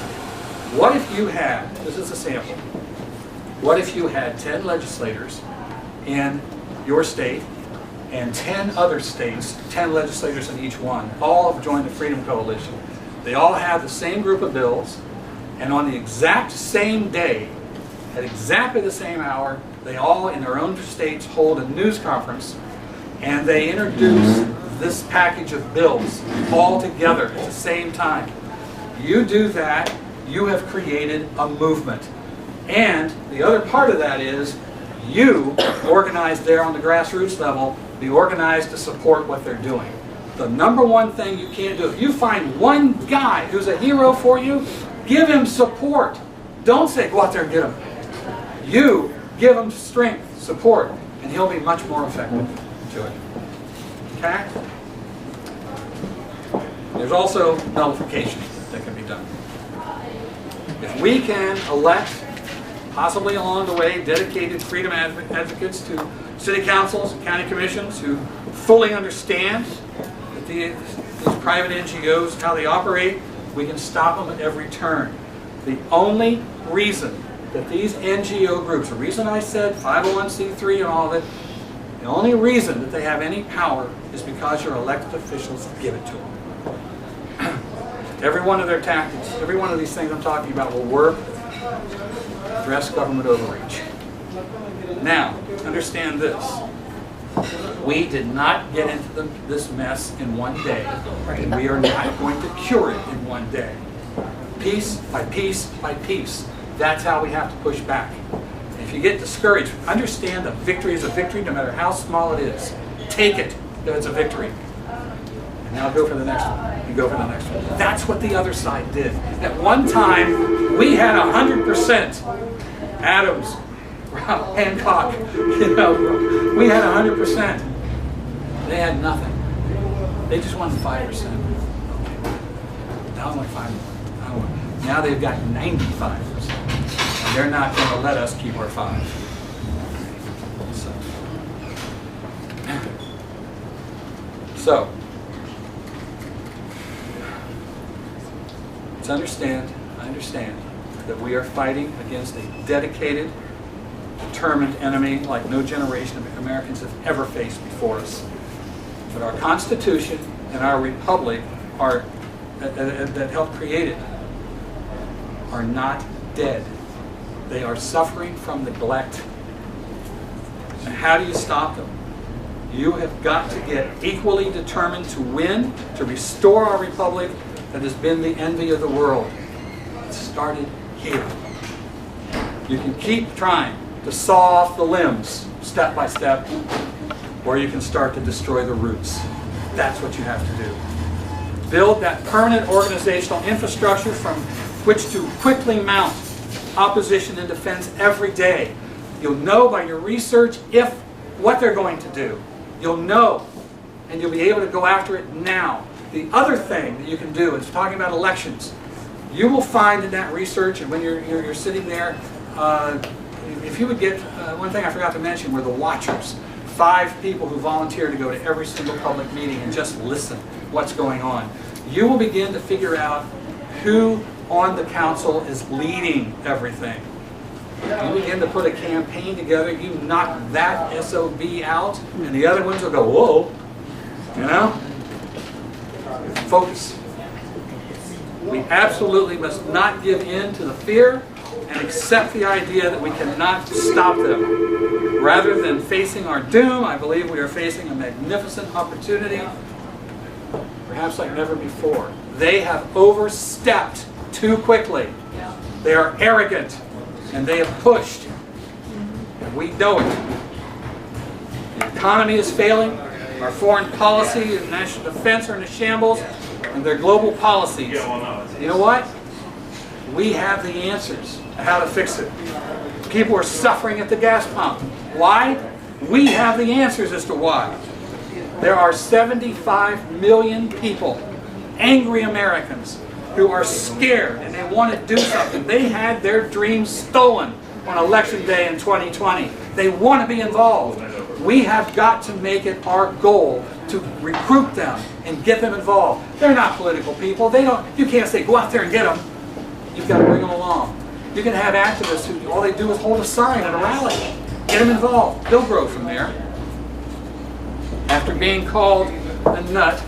What if you had, this is a sample, what if you had 10 legislators in your state and 10 other states, 10 legislators in each one, all have joined the Freedom Coalition. They all have the same group of bills, and on the exact same day, at exactly the same hour, they all in their own states hold a news conference and they introduce this package of bills all together at the same time. You do that, you have created a movement. And the other part of that is you organize there on the grassroots level, be organized to support what they're doing. The number one thing you can't do, if you find one guy who's a hero for you, give him support. Don't say go out there and get him. You give him strength, support, and he'll be much more effective to it. Okay? There's also nullification that can be done. If we can elect, possibly along the way, dedicated freedom advocates to city councils and county commissions who fully understand that these private NGOs, how they operate, we can stop them at every turn. The only reason that these NGO groups, the reason I said 501c3 and all of it, the only reason that they have any power is because your elected officials give it to them. Every one of their tactics, every one of these things I'm talking about will work to address government overreach. Now, understand this. We did not get into this mess in one day, and we are not going to cure it in one day. Piece by piece by piece. That's how we have to push back. If you get discouraged, understand that victory is a victory no matter how small it is. Take it if it's a victory. And now go for the next one. You go for the next one. That's what the other side did. At one time, we had 100%. Adams, Hancock, we had 100%. They had nothing. They just wanted 5%. Now I want 5 more. Now they've got 95%. And they're not going to let us keep our 5. So let's understand, I understand that we are fighting against a dedicated, determined enemy like no generation of Americans have ever faced before us. But our Constitution and our Republic are, that helped create it are not dead. They are suffering from neglect. And how do you stop them? You have got to get equally determined to win, to restore our Republic that has been the envy of the world. It started here. You can keep trying to saw off the limbs step by step, or you can start to destroy the roots. That's what you have to do. Build that permanent organizational infrastructure from which to quickly mount opposition and defense every day. You'll know by your research what they're going to do. You'll know, and you'll be able to go after it now. The other thing that you can do is talking about elections. You will find in that research, and when you're sitting there, if you would get, one thing I forgot to mention were the watchers. 5 people who volunteer to go to every single public meeting and just listen what's going on. You will begin to figure out who on the council is leading everything. You begin to put a campaign together, you knock that SOB out, and the other ones will go, whoa, Focus. We absolutely must not give in to the fear and accept the idea that we cannot stop them. Rather than facing our doom, I believe we are facing a magnificent opportunity, perhaps like never before. They have overstepped too quickly. They are arrogant, and they have pushed. And we know it. The economy is failing. Our foreign policy and national defense are in a shambles, and their global policies. You know what? We have the answers to how to fix it. People are suffering at the gas pump. Why? We have the answers as to why. There are 75 million people, angry Americans, who are scared and they want to do something. They had their dreams stolen on Election Day in 2020. They want to be involved. We have got to make it our goal to recruit them and get them involved. They're not political people. You can't say, go out there and get them. You've got to bring them along. You can have activists who all they do is hold a sign at a rally. Get them involved. They'll grow from there. After being called a nut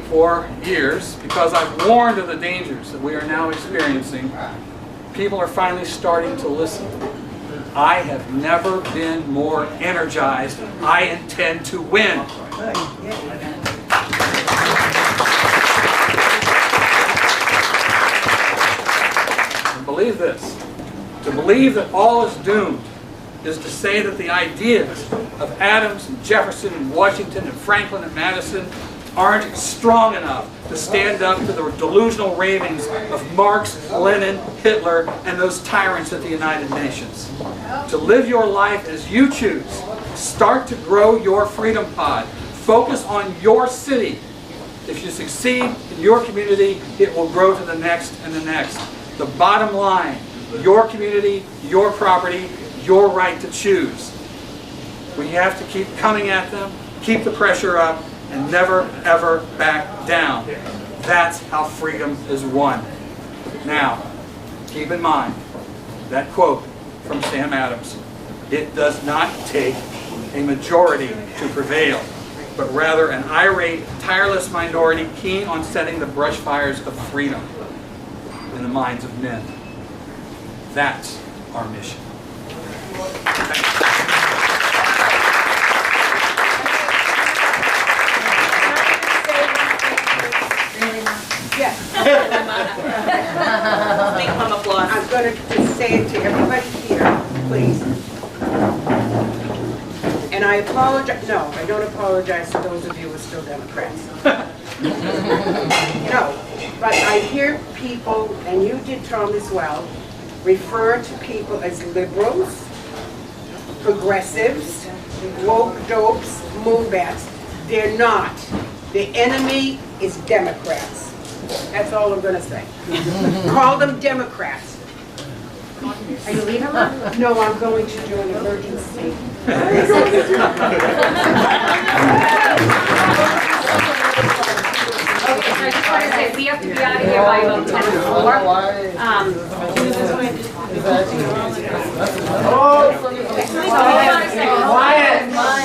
for years, because I've warned of the dangers that we are now experiencing, people are finally starting to listen. I have never been more energized. I intend to win. And believe this. To believe that all is doomed is to say that the ideas of Adams and Jefferson and Washington and Franklin and Madison aren't strong enough to stand up to the delusional ravings of Marx, Lenin, Hitler, and those tyrants at the United Nations. To live your life as you choose, start to grow your freedom pod. Focus on your city. If you succeed in your community, it will grow to the next and the next. The bottom line, your community, your property, your right to choose. We have to keep coming at them, keep the pressure up, and never ever back down. That's how freedom is won. Now, keep in mind that quote from Sam Adams. It does not take a majority to prevail, but rather an irate, tireless minority keen on setting the brush fires of freedom in the minds of men. That's our mission. Yes. Big mom applause. I'm going to just say it to everybody here, please. And I apologize, no, I don't apologize to those of you who are still Democrats. No, but I hear people, and you did, Tom, as well, refer to people as liberals, progressives, woke dopes, movettes. They're not. The enemy is Democrats. That's all I'm going to say. Call them Democrats. Are you leaving, Mom? No, I'm going to do an emergency. Okay, so I just want to say, we have to be out of here by about 10 to 4.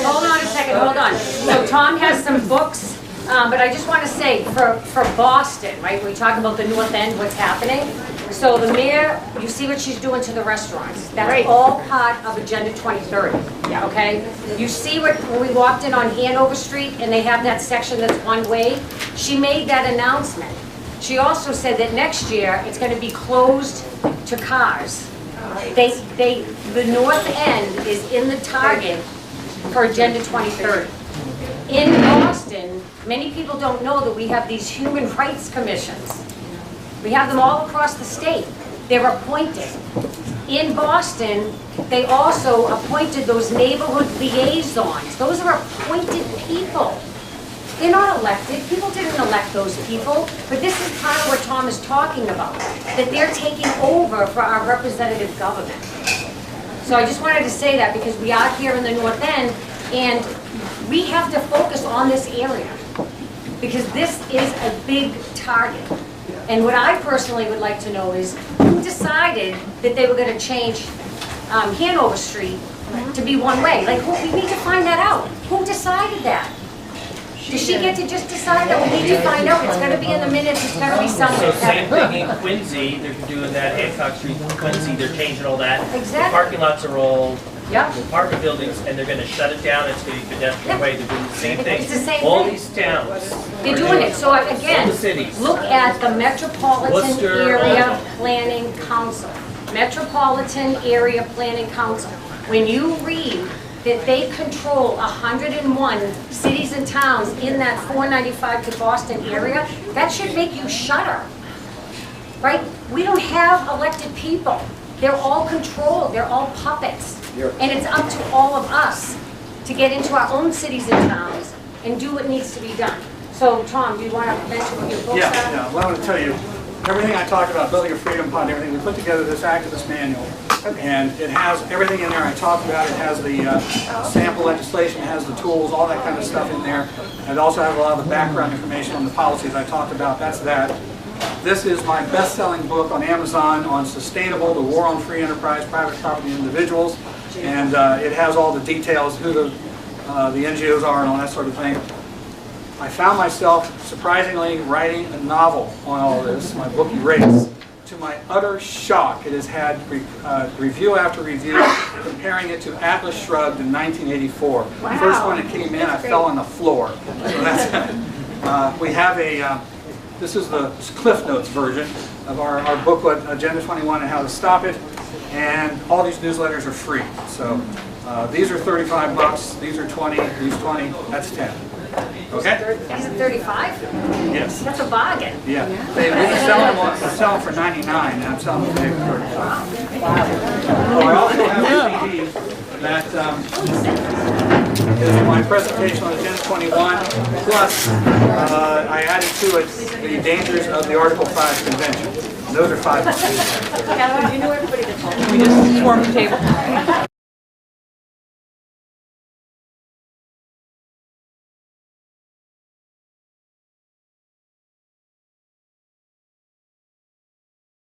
Hold on a second, hold on. So Tom has some books, but I just want to say, for Boston, right, we talk about the North End, what's happening. So the mayor, you see what she's doing to the restaurants. That's all part of Agenda 2030, okay? You see when we walked in on Hanover Street and they have that section that's one way, she made that announcement. She also said that next year it's going to be closed to cars. The North End is in the target for Agenda 2030. In Boston, many people don't know that we have these human rights commissions. We have them all across the state. They're appointed. In Boston, they also appointed those neighborhood liaisons. Those are appointed people. They're not elected. People didn't elect those people. But this is part of what Tom is talking about, that they're taking over for our representative government. So I just wanted to say that because we are here in the North End, and we have to focus on this area because this is a big target. And what I personally would like to know is who decided that they were going to change Hanover Street to be one way? Like, we need to find that out. Who decided that? Does she get to just decide that? We need to find out. It's going to be in the minutes. It's going to be something. So same thing in Quincy, they're doing that, Hancock Street, Quincy, they're changing all that. Exactly. The parking lots are all Yeah. apartment buildings, and they're gonna shut it down into a pedestrian way. They're doing the same thing. It's the same All thing. these towns. They're doing it, so again, All the cities. look at the Metropolitan Worcester, Area all of Planning Council. Metropolitan Area Planning Council. When you read that they control 101 cities and towns in that 495 to Boston area, that should make you shudder, right? We don't have elected people. They're all controlled, they're all puppets. And it's up to all of us to get into our own cities and towns and do what needs to be done. So, Tom, do you want to mention what your books are? Yeah, well, I want to tell you, everything I talked about, building a freedom fund, everything, we put together this activist manual. And it has everything in there I talked about. It has the sample legislation, it has the tools, all that kind of stuff in there. And it also has a lot of the background information on the policies I talked about. That's that. This is my best-selling book on Amazon on Sustainable, the War on Free Enterprise, Private Property, and Individuals. And it has all the details, who the NGOs are and all that sort of thing. I found myself, surprisingly, writing a novel on all this, my book Erase. To my utter shock, it has had review after review, comparing it to Atlas Shrugged in 1984. Wow. First one that came in, I fell on the floor. So that's, we have this is the Cliff Notes version of our booklet, Agenda 21 and How to Stop It. And all these newsletters are free. So these are $35, these are 20, these 20, that's 10. Okay? These are 35? Yes. That's a bargain. Yeah. We sell them for 99 and I'm selling them today for 35. Oh, I also have a CD that is my presentation on Agenda 21, plus I added to it the dangers of the Article 5 Convention. And those are $5. You know everybody that's home. We just swarm the table.